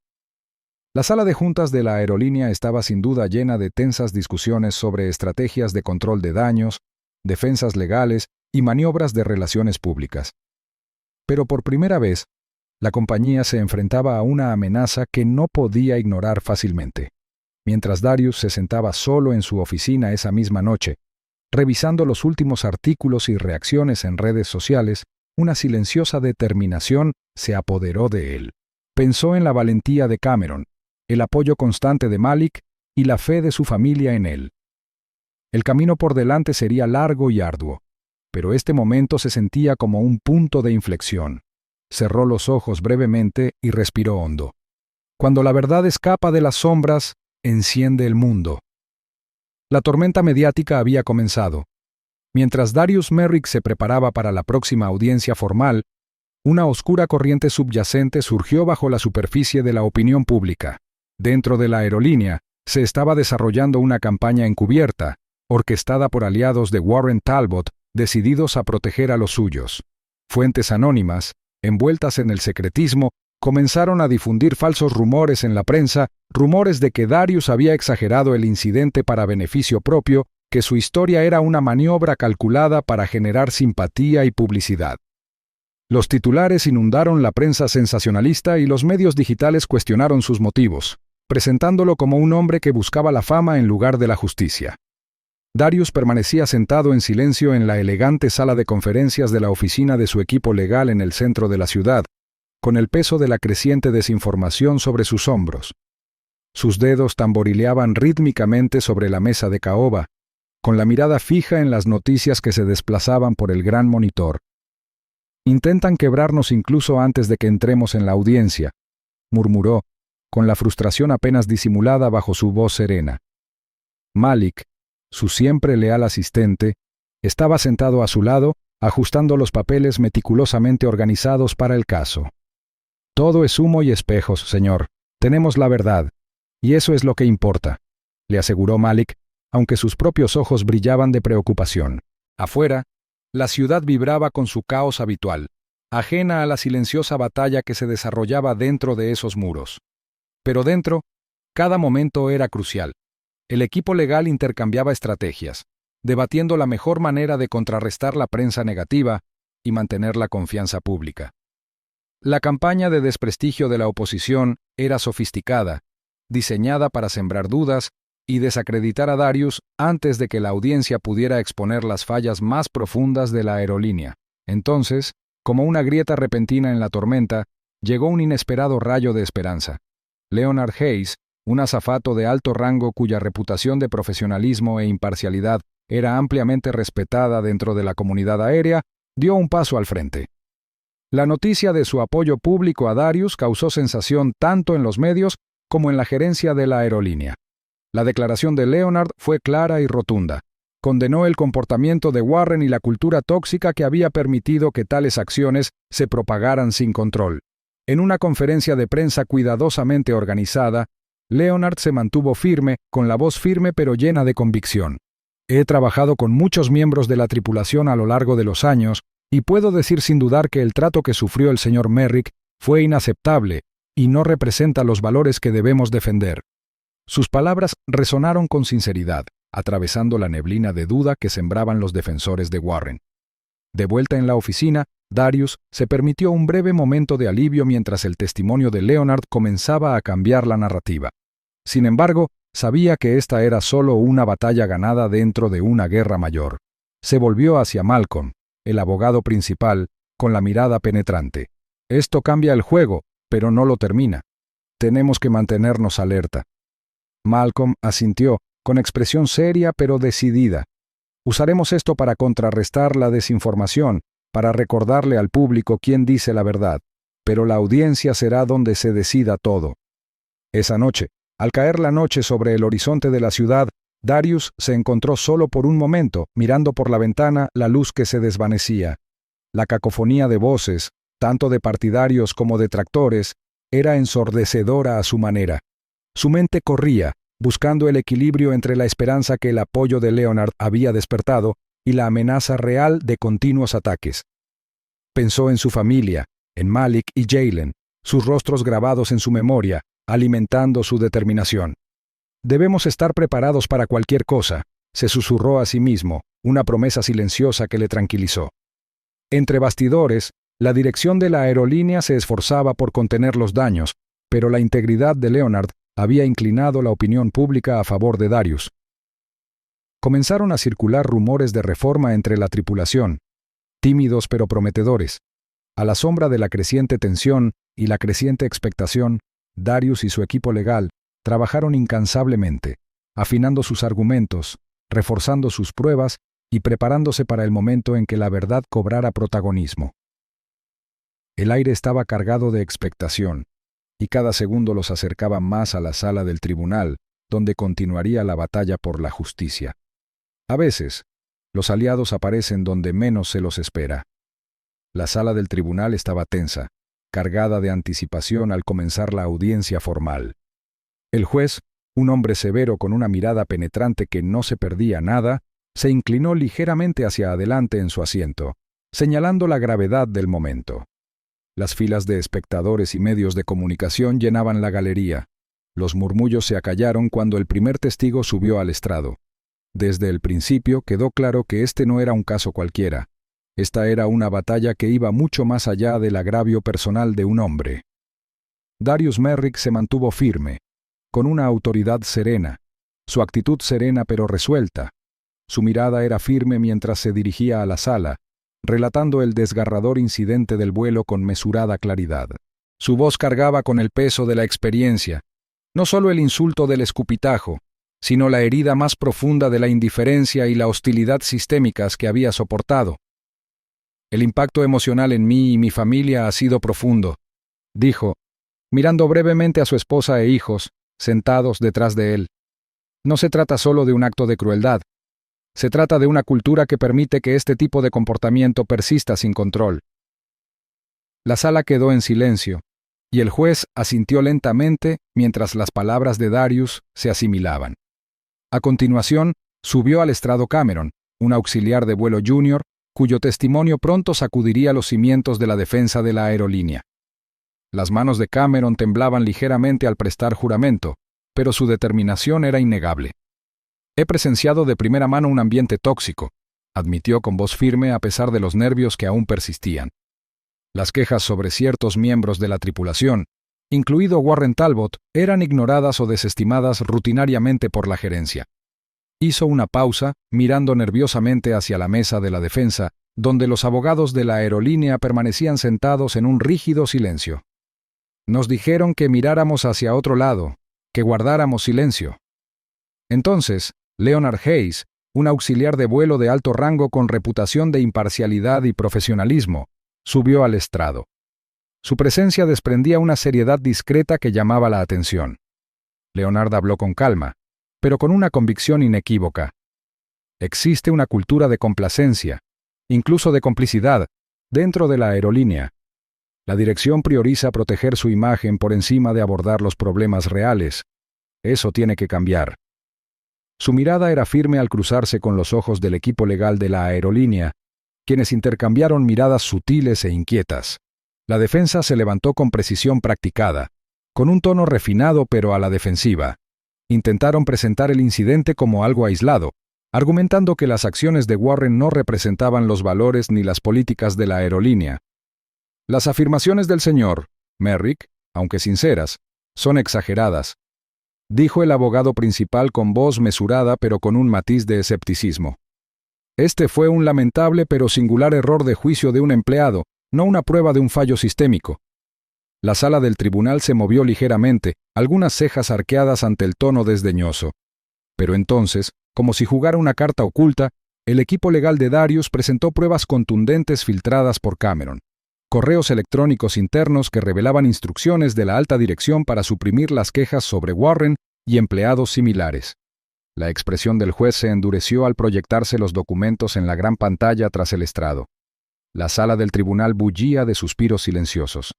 La sala de juntas de la aerolínea estaba sin duda llena de tensas discusiones sobre estrategias de control de daños, defensas legales y maniobras de relaciones públicas. Pero por primera vez, la compañía se enfrentaba a una amenaza que no podía ignorar fácilmente. Mientras Darius se sentaba solo en su oficina esa misma noche, revisando los últimos artículos y reacciones en redes sociales, una silenciosa determinación se apoderó de él. Pensó en la valentía de Cameron, el apoyo constante de Malik y la fe de su familia en él. El camino por delante sería largo y arduo, pero este momento se sentía como un punto de inflexión. Cerró los ojos brevemente y respiró hondo. Cuando la verdad escapa de las sombras, enciende el mundo. La tormenta mediática había comenzado. Mientras Darius Merrick se preparaba para la próxima audiencia formal, una oscura corriente subyacente surgió bajo la superficie de la opinión pública. Dentro de la aerolínea, se estaba desarrollando una campaña encubierta, orquestada por aliados de Warren Talbot, decididos a proteger a los suyos. Fuentes anónimas, envueltas en el secretismo, comenzaron a difundir falsos rumores en la prensa, rumores de que Darius había exagerado el incidente para beneficio propio, que su historia era una maniobra calculada para generar simpatía y publicidad. Los titulares inundaron la prensa sensacionalista y los medios digitales cuestionaron sus motivos, presentándolo como un hombre que buscaba la fama en lugar de la justicia. Darius permanecía sentado en silencio en la elegante sala de conferencias de la oficina de su equipo legal en el centro de la ciudad, con el peso de la creciente desinformación sobre sus hombros. Sus dedos tamborileaban rítmicamente sobre la mesa de caoba, con la mirada fija en las noticias que se desplazaban por el gran monitor. «Intentan quebrarnos incluso antes de que entremos en la audiencia», murmuró, con la frustración apenas disimulada bajo su voz serena. Malik, su siempre leal asistente, estaba sentado a su lado, ajustando los papeles meticulosamente organizados para el caso. «Todo es humo y espejos, señor. Tenemos la verdad. Y eso es lo que importa», le aseguró Malik, aunque sus propios ojos brillaban de preocupación. Afuera, la ciudad vibraba con su caos habitual, ajena a la silenciosa batalla que se desarrollaba dentro de esos muros. Pero dentro, cada momento era crucial. El equipo legal intercambiaba estrategias, debatiendo la mejor manera de contrarrestar la prensa negativa y mantener la confianza pública. La campaña de desprestigio de la oposición era sofisticada, diseñada para sembrar dudas y desacreditar a Darius antes de que la audiencia pudiera exponer las fallas más profundas de la aerolínea. Entonces, como una grieta repentina en la tormenta, llegó un inesperado rayo de esperanza. Leonard Hayes, un azafato de alto rango cuya reputación de profesionalismo e imparcialidad era ampliamente respetada dentro de la comunidad aérea, dio un paso al frente. La noticia de su apoyo público a Darius causó sensación tanto en los medios como en la gerencia de la aerolínea. La declaración de Leonard fue clara y rotunda. Condenó el comportamiento de Warren y la cultura tóxica que había permitido que tales acciones se propagaran sin control. En una conferencia de prensa cuidadosamente organizada, Leonard se mantuvo firme, con la voz firme pero llena de convicción. «He trabajado con muchos miembros de la tripulación a lo largo de los años y puedo decir sin dudar que el trato que sufrió el señor Merrick fue inaceptable y no representa los valores que debemos defender». Sus palabras resonaron con sinceridad, atravesando la neblina de duda que sembraban los defensores de Warren. De vuelta en la oficina, Darius se permitió un breve momento de alivio mientras el testimonio de Leonard comenzaba a cambiar la narrativa. Sin embargo, sabía que esta era solo una batalla ganada dentro de una guerra mayor. Se volvió hacia Malcolm, el abogado principal, con la mirada penetrante. «Esto cambia el juego, pero no lo termina. Tenemos que mantenernos alerta». Malcolm asintió, con expresión seria pero decidida. «Usaremos esto para contrarrestar la desinformación, para recordarle al público quién dice la verdad, pero la audiencia será donde se decida todo». Esa noche, al caer la noche sobre el horizonte de la ciudad, Darius se encontró solo por un momento, mirando por la ventana la luz que se desvanecía. La cacofonía de voces, tanto de partidarios como detractores, era ensordecedora a su manera. Su mente corría, buscando el equilibrio entre la esperanza que el apoyo de Leonard había despertado y la amenaza real de continuos ataques. Pensó en su familia, en Malik y Jaylen, sus rostros grabados en su memoria, alimentando su determinación. «Debemos estar preparados para cualquier cosa», se susurró a sí mismo, una promesa silenciosa que le tranquilizó. Entre bastidores, la dirección de la aerolínea se esforzaba por contener los daños, pero la integridad de Leonard había inclinado la opinión pública a favor de Darius. Comenzaron a circular rumores de reforma entre la tripulación, tímidos pero prometedores. A la sombra de la creciente tensión y la creciente expectación, Darius y su equipo legal trabajaron incansablemente, afinando sus argumentos, reforzando sus pruebas y preparándose para el momento en que la verdad cobrara protagonismo. El aire estaba cargado de expectación, y cada segundo los acercaba más a la sala del tribunal, donde continuaría la batalla por la justicia. A veces, los aliados aparecen donde menos se los espera. La sala del tribunal estaba tensa, cargada de anticipación al comenzar la audiencia formal. El juez, un hombre severo con una mirada penetrante que no se perdía nada, se inclinó ligeramente hacia adelante en su asiento, señalando la gravedad del momento. Las filas de espectadores y medios de comunicación llenaban la galería. Los murmullos se acallaron cuando el primer testigo subió al estrado. Desde el principio quedó claro que este no era un caso cualquiera. Esta era una batalla que iba mucho más allá del agravio personal de un hombre. Darius Merrick se mantuvo firme, con una autoridad serena, su actitud serena pero resuelta. Su mirada era firme mientras se dirigía a la sala, relatando el desgarrador incidente del vuelo con mesurada claridad. Su voz cargaba con el peso de la experiencia, no solo el insulto del escupitajo, sino la herida más profunda de la indiferencia y la hostilidad sistémicas que había soportado. El impacto emocional en mí y mi familia ha sido profundo, dijo, mirando brevemente a su esposa e hijos, sentados detrás de él. No se trata solo de un acto de crueldad. Se trata de una cultura que permite que este tipo de comportamiento persista sin control. La sala quedó en silencio, y el juez asintió lentamente mientras las palabras de Darius se asimilaban. A continuación, subió al estrado Cameron, un auxiliar de vuelo junior, cuyo testimonio pronto sacudiría los cimientos de la defensa de la aerolínea. Las manos de Cameron temblaban ligeramente al prestar juramento, pero su determinación era innegable. He presenciado de primera mano un ambiente tóxico, admitió con voz firme a pesar de los nervios que aún persistían. Las quejas sobre ciertos miembros de la tripulación, incluido Warren Talbot, eran ignoradas o desestimadas rutinariamente por la gerencia. Hizo una pausa, mirando nerviosamente hacia la mesa de la defensa, donde los abogados de la aerolínea permanecían sentados en un rígido silencio. Nos dijeron que miráramos hacia otro lado, que guardáramos silencio. Entonces, Leonard Hayes, un auxiliar de vuelo de alto rango con reputación de imparcialidad y profesionalismo, subió al estrado. Su presencia desprendía una seriedad discreta que llamaba la atención. Leonard habló con calma, pero con una convicción inequívoca. Existe una cultura de complacencia, incluso de complicidad, dentro de la aerolínea. La dirección prioriza proteger su imagen por encima de abordar los problemas reales. Eso tiene que cambiar. Su mirada era firme al cruzarse con los ojos del equipo legal de la aerolínea, quienes intercambiaron miradas sutiles e inquietas. La defensa se levantó con precisión practicada, con un tono refinado pero a la defensiva. Intentaron presentar el incidente como algo aislado, argumentando que las acciones de Warren no representaban los valores ni las políticas de la aerolínea. Las afirmaciones del señor Merrick, aunque sinceras, son exageradas, dijo el abogado principal con voz mesurada pero con un matiz de escepticismo. Este fue un lamentable pero singular error de juicio de un empleado, no una prueba de un fallo sistémico. La sala del tribunal se movió ligeramente, algunas cejas arqueadas ante el tono desdeñoso. Pero entonces, como si jugara una carta oculta, el equipo legal de Darius presentó pruebas contundentes filtradas por Cameron. Correos electrónicos internos que revelaban instrucciones de la alta dirección para suprimir las quejas sobre Warren y empleados similares. La expresión del juez se endureció al proyectarse los documentos en la gran pantalla tras el estrado. La sala del tribunal bullía de suspiros silenciosos.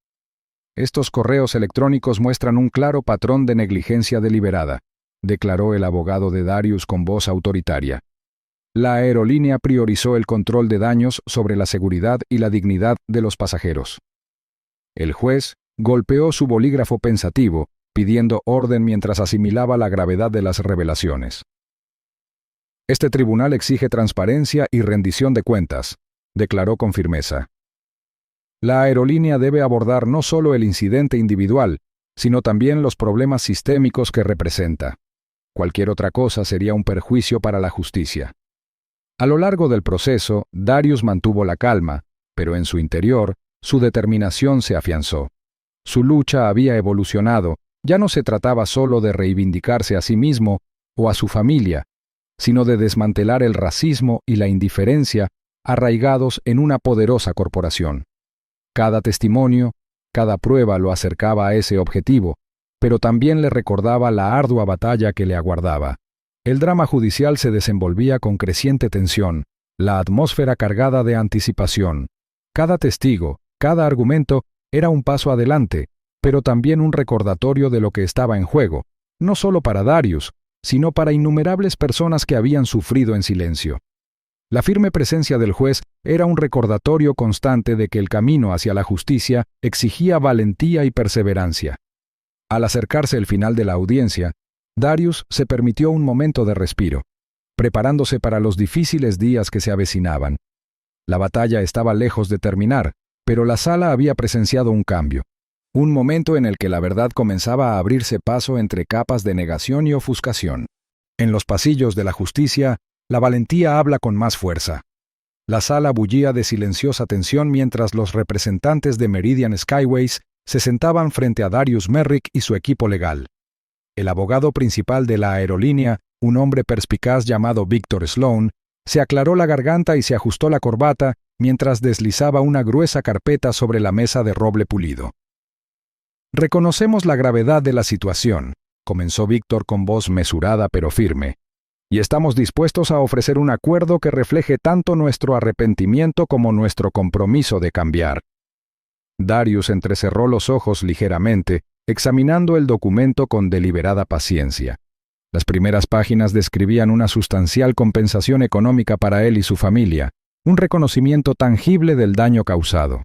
Estos correos electrónicos muestran un claro patrón de negligencia deliberada, declaró el abogado de Darius con voz autoritaria. La aerolínea priorizó el control de daños sobre la seguridad y la dignidad de los pasajeros. El juez golpeó su bolígrafo pensativo, pidiendo orden mientras asimilaba la gravedad de las revelaciones. Este tribunal exige transparencia y rendición de cuentas, declaró con firmeza. La aerolínea debe abordar no solo el incidente individual, sino también los problemas sistémicos que representa. Cualquier otra cosa sería un perjuicio para la justicia. A lo largo del proceso, Darius mantuvo la calma, pero en su interior, su determinación se afianzó. Su lucha había evolucionado, ya no se trataba solo de reivindicarse a sí mismo o a su familia, sino de desmantelar el racismo y la indiferencia arraigados en una poderosa corporación. Cada testimonio, cada prueba lo acercaba a ese objetivo, pero también le recordaba la ardua batalla que le aguardaba. El drama judicial se desenvolvía con creciente tensión, la atmósfera cargada de anticipación. Cada testigo, cada argumento, era un paso adelante, pero también un recordatorio de lo que estaba en juego, no solo para Darius, sino para innumerables personas que habían sufrido en silencio. La firme presencia del juez era un recordatorio constante de que el camino hacia la justicia exigía valentía y perseverancia. Al acercarse el final de la audiencia, Darius se permitió un momento de respiro, preparándose para los difíciles días que se avecinaban. La batalla estaba lejos de terminar, pero la sala había presenciado un cambio. Un momento en el que la verdad comenzaba a abrirse paso entre capas de negación y ofuscación. En los pasillos de la justicia, la valentía habla con más fuerza. La sala bullía de silenciosa tensión mientras los representantes de Meridian Skyways se sentaban frente a Darius Merrick y su equipo legal. El abogado principal de la aerolínea, un hombre perspicaz llamado Victor Sloan, se aclaró la garganta y se ajustó la corbata mientras deslizaba una gruesa carpeta sobre la mesa de roble pulido. «Reconocemos la gravedad de la situación», comenzó Víctor con voz mesurada pero firme, «y estamos dispuestos a ofrecer un acuerdo que refleje tanto nuestro arrepentimiento como nuestro compromiso de cambiar». Darius entrecerró los ojos ligeramente, examinando el documento con deliberada paciencia. Las primeras páginas describían una sustancial compensación económica para él y su familia, un reconocimiento tangible del daño causado.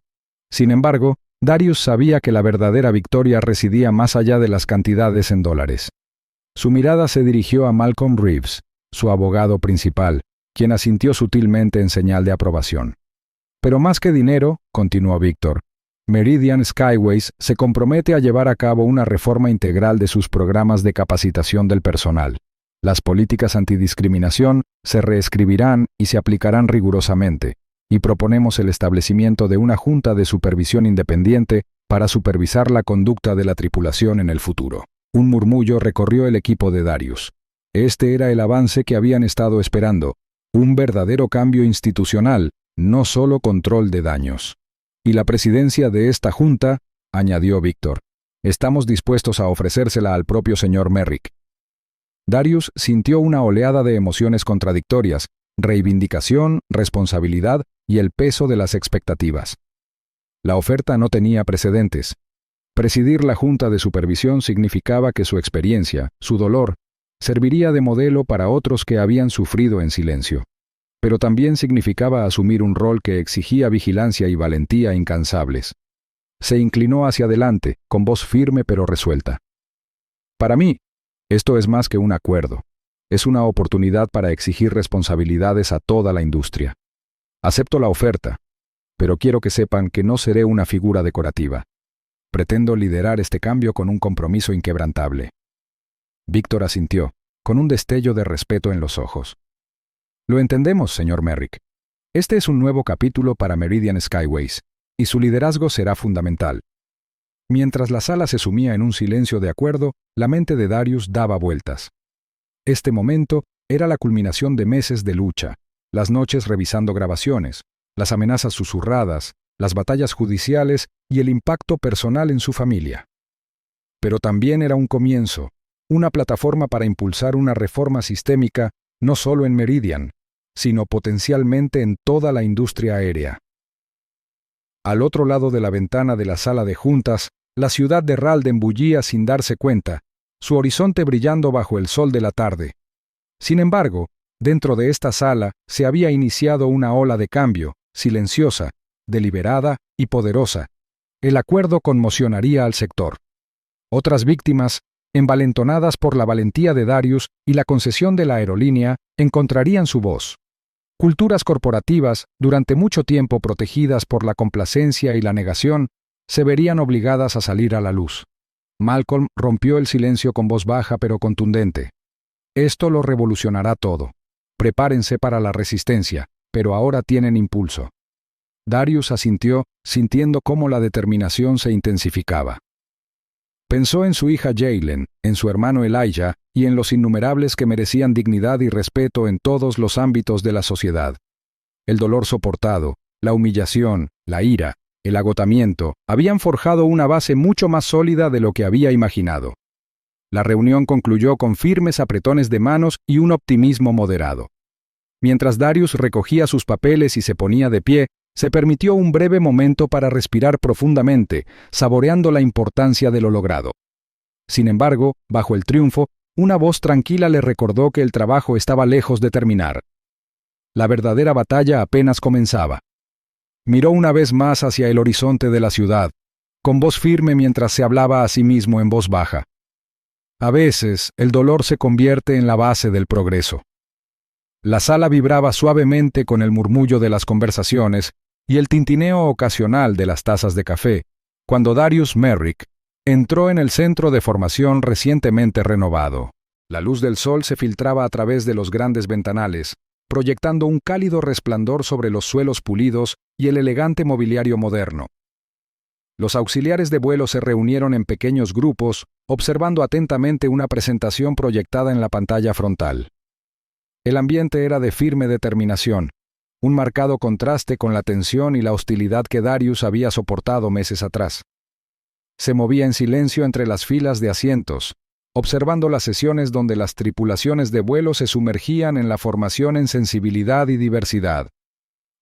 Sin embargo, Darius sabía que la verdadera victoria residía más allá de las cantidades en dólares. Su mirada se dirigió a Malcolm Reeves, su abogado principal, quien asintió sutilmente en señal de aprobación. «Pero más que dinero», continuó Víctor, «Meridian Skyways se compromete a llevar a cabo una reforma integral de sus programas de capacitación del personal. Las políticas antidiscriminación se reescribirán y se aplicarán rigurosamente, y proponemos el establecimiento de una junta de supervisión independiente para supervisar la conducta de la tripulación en el futuro». Un murmullo recorrió el equipo de Darius. Este era el avance que habían estado esperando, un verdadero cambio institucional, no solo control de daños. «Y la presidencia de esta junta», añadió Víctor, «estamos dispuestos a ofrecérsela al propio señor Merrick». Darius sintió una oleada de emociones contradictorias, reivindicación, responsabilidad y el peso de las expectativas. La oferta no tenía precedentes. Presidir la junta de supervisión significaba que su experiencia, su dolor, serviría de modelo para otros que habían sufrido en silencio. Pero también significaba asumir un rol que exigía vigilancia y valentía incansables. Se inclinó hacia adelante, con voz firme pero resuelta. «Para mí, esto es más que un acuerdo. Es una oportunidad para exigir responsabilidades a toda la industria. Acepto la oferta, pero quiero que sepan que no seré una figura decorativa. Pretendo liderar este cambio con un compromiso inquebrantable». Víctor asintió, con un destello de respeto en los ojos. «Lo entendemos, señor Merrick. Este es un nuevo capítulo para Meridian Skyways, y su liderazgo será fundamental». Mientras la sala se sumía en un silencio de acuerdo, la mente de Darius daba vueltas. Este momento era la culminación de meses de lucha, las noches revisando grabaciones, las amenazas susurradas, las batallas judiciales y el impacto personal en su familia. Pero también era un comienzo, una plataforma para impulsar una reforma sistémica no solo en Meridian, sino potencialmente en toda la industria aérea. Al otro lado de la ventana de la sala de juntas, la ciudad de Ralden bullía sin darse cuenta, su horizonte brillando bajo el sol de la tarde. Sin embargo, dentro de esta sala se había iniciado una ola de cambio, silenciosa, deliberada y poderosa. El acuerdo conmocionaría al sector. Otras víctimas, envalentonadas por la valentía de Darius y la concesión de la aerolínea, encontrarían su voz. Culturas corporativas, durante mucho tiempo protegidas por la complacencia y la negación, se verían obligadas a salir a la luz. Malcolm rompió el silencio con voz baja pero contundente. «Esto lo revolucionará todo. Prepárense para la resistencia, pero ahora tienen impulso». Darius asintió, sintiendo cómo la determinación se intensificaba. Pensó en su hija Jaylen, en su hermano Elijah y en los innumerables que merecían dignidad y respeto en todos los ámbitos de la sociedad. El dolor soportado, la humillación, la ira, el agotamiento, habían forjado una base mucho más sólida de lo que había imaginado. La reunión concluyó con firmes apretones de manos y un optimismo moderado. Mientras Darius recogía sus papeles y se ponía de pie, se permitió un breve momento para respirar profundamente, saboreando la importancia de lo logrado. Sin embargo, bajo el triunfo, una voz tranquila le recordó que el trabajo estaba lejos de terminar. La verdadera batalla apenas comenzaba. Miró una vez más hacia el horizonte de la ciudad, con voz firme mientras se hablaba a sí mismo en voz baja. A veces, el dolor se convierte en la base del progreso. La sala vibraba suavemente con el murmullo de las conversaciones y el tintineo ocasional de las tazas de café, cuando Darius Merrick entró en el centro de formación recientemente renovado. La luz del sol se filtraba a través de los grandes ventanales, proyectando un cálido resplandor sobre los suelos pulidos y el elegante mobiliario moderno. Los auxiliares de vuelo se reunieron en pequeños grupos, observando atentamente una presentación proyectada en la pantalla frontal. El ambiente era de firme determinación, un marcado contraste con la tensión y la hostilidad que Darius había soportado meses atrás. Se movía en silencio entre las filas de asientos, observando las sesiones donde las tripulaciones de vuelo se sumergían en la formación en sensibilidad y diversidad.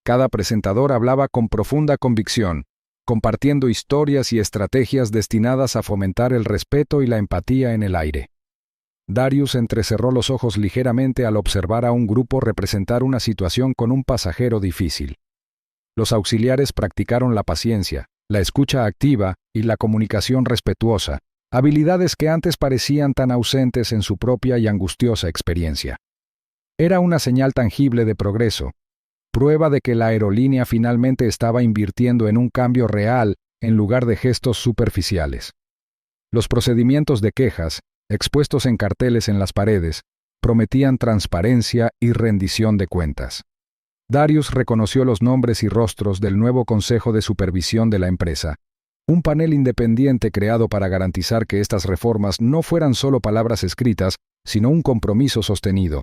Cada presentador hablaba con profunda convicción, compartiendo historias y estrategias destinadas a fomentar el respeto y la empatía en el aire. Darius entrecerró los ojos ligeramente al observar a un grupo representar una situación con un pasajero difícil. Los auxiliares practicaron la paciencia, la escucha activa y la comunicación respetuosa, habilidades que antes parecían tan ausentes en su propia y angustiosa experiencia. Era una señal tangible de progreso, prueba de que la aerolínea finalmente estaba invirtiendo en un cambio real en lugar de gestos superficiales. Los procedimientos de quejas, expuestos en carteles en las paredes, prometían transparencia y rendición de cuentas. Darius reconoció los nombres y rostros del nuevo Consejo de Supervisión de la empresa, un panel independiente creado para garantizar que estas reformas no fueran solo palabras escritas, sino un compromiso sostenido.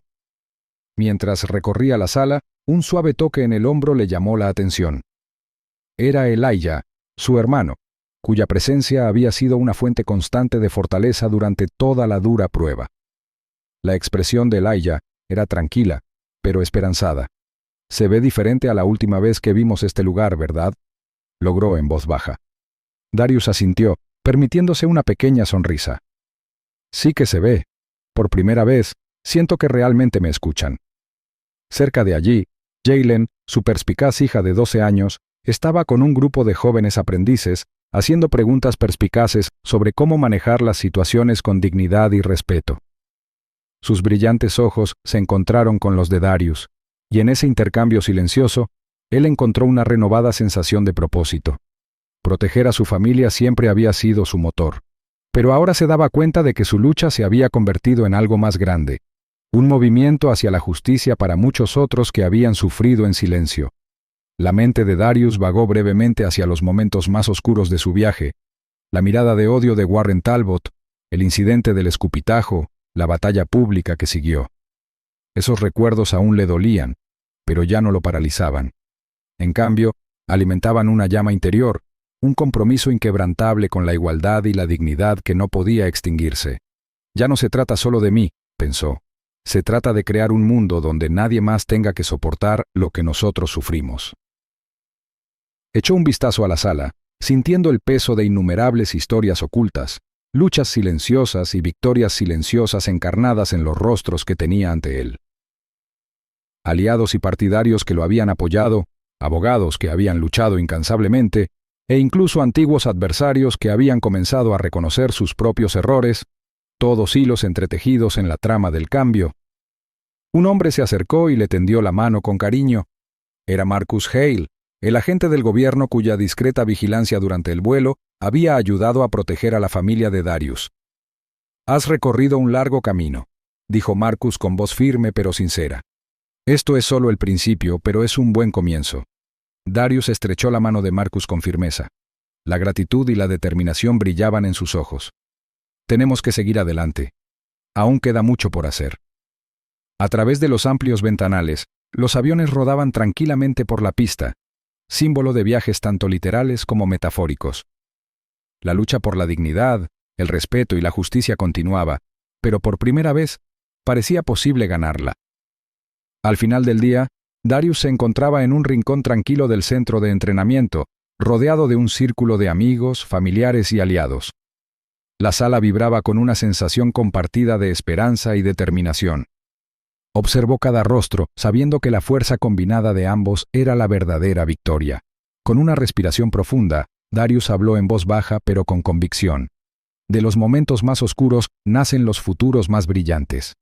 Mientras recorría la sala, un suave toque en el hombro le llamó la atención. Era Elijah, su hermano, cuya presencia había sido una fuente constante de fortaleza durante toda la dura prueba. La expresión de Elijah era tranquila, pero esperanzada. «Se ve diferente a la última vez que vimos este lugar, ¿verdad?», logró en voz baja. Darius asintió, permitiéndose una pequeña sonrisa. «Sí que se ve. Por primera vez, siento que realmente me escuchan». Cerca de allí, Jaylen, su perspicaz hija de 12 años, estaba con un grupo de jóvenes aprendices, haciendo preguntas perspicaces sobre cómo manejar las situaciones con dignidad y respeto. Sus brillantes ojos se encontraron con los de Darius, y en ese intercambio silencioso, él encontró una renovada sensación de propósito. Proteger a su familia siempre había sido su motor, pero ahora se daba cuenta de que su lucha se había convertido en algo más grande, un movimiento hacia la justicia para muchos otros que habían sufrido en silencio. La mente de Darius vagó brevemente hacia los momentos más oscuros de su viaje, la mirada de odio de Warren Talbot, el incidente del escupitajo, la batalla pública que siguió. Esos recuerdos aún le dolían, pero ya no lo paralizaban. En cambio, alimentaban una llama interior, un compromiso inquebrantable con la igualdad y la dignidad que no podía extinguirse. «Ya no se trata solo de mí», pensó. «Se trata de crear un mundo donde nadie más tenga que soportar lo que nosotros sufrimos». Echó un vistazo a la sala, sintiendo el peso de innumerables historias ocultas, luchas silenciosas y victorias silenciosas encarnadas en los rostros que tenía ante él. Aliados y partidarios que lo habían apoyado, abogados que habían luchado incansablemente, e incluso antiguos adversarios que habían comenzado a reconocer sus propios errores, todos hilos entretejidos en la trama del cambio. Un hombre se acercó y le tendió la mano con cariño. Era Marcus Hale, el agente del gobierno cuya discreta vigilancia durante el vuelo había ayudado a proteger a la familia de Darius. «Has recorrido un largo camino», dijo Marcus con voz firme pero sincera. «Esto es solo el principio, pero es un buen comienzo». Darius estrechó la mano de Marcus con firmeza. La gratitud y la determinación brillaban en sus ojos. «Tenemos que seguir adelante. Aún queda mucho por hacer». A través de los amplios ventanales, los aviones rodaban tranquilamente por la pista, símbolo de viajes tanto literales como metafóricos. La lucha por la dignidad, el respeto y la justicia continuaba, pero por primera vez parecía posible ganarla. Al final del día, Darius se encontraba en un rincón tranquilo del centro de entrenamiento, rodeado de un círculo de amigos, familiares y aliados. La sala vibraba con una sensación compartida de esperanza y determinación. Observó cada rostro, sabiendo que la fuerza combinada de ambos era la verdadera victoria. Con una respiración profunda, Darius habló en voz baja pero con convicción. «De los momentos más oscuros nacen los futuros más brillantes».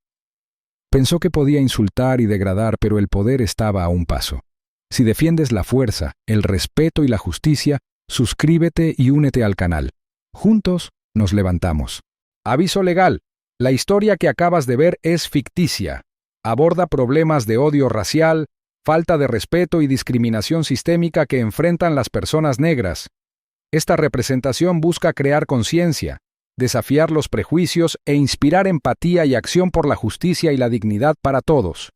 Pensó que podía insultar y degradar, pero el poder estaba a un paso. Si defiendes la fuerza, el respeto y la justicia, suscríbete y únete al canal. Juntos nos levantamos. Aviso legal. La historia que acabas de ver es ficticia. Aborda problemas de odio racial, falta de respeto y discriminación sistémica que enfrentan las personas negras. Esta representación busca crear conciencia, desafiar los prejuicios e inspirar empatía y acción por la justicia y la dignidad para todos.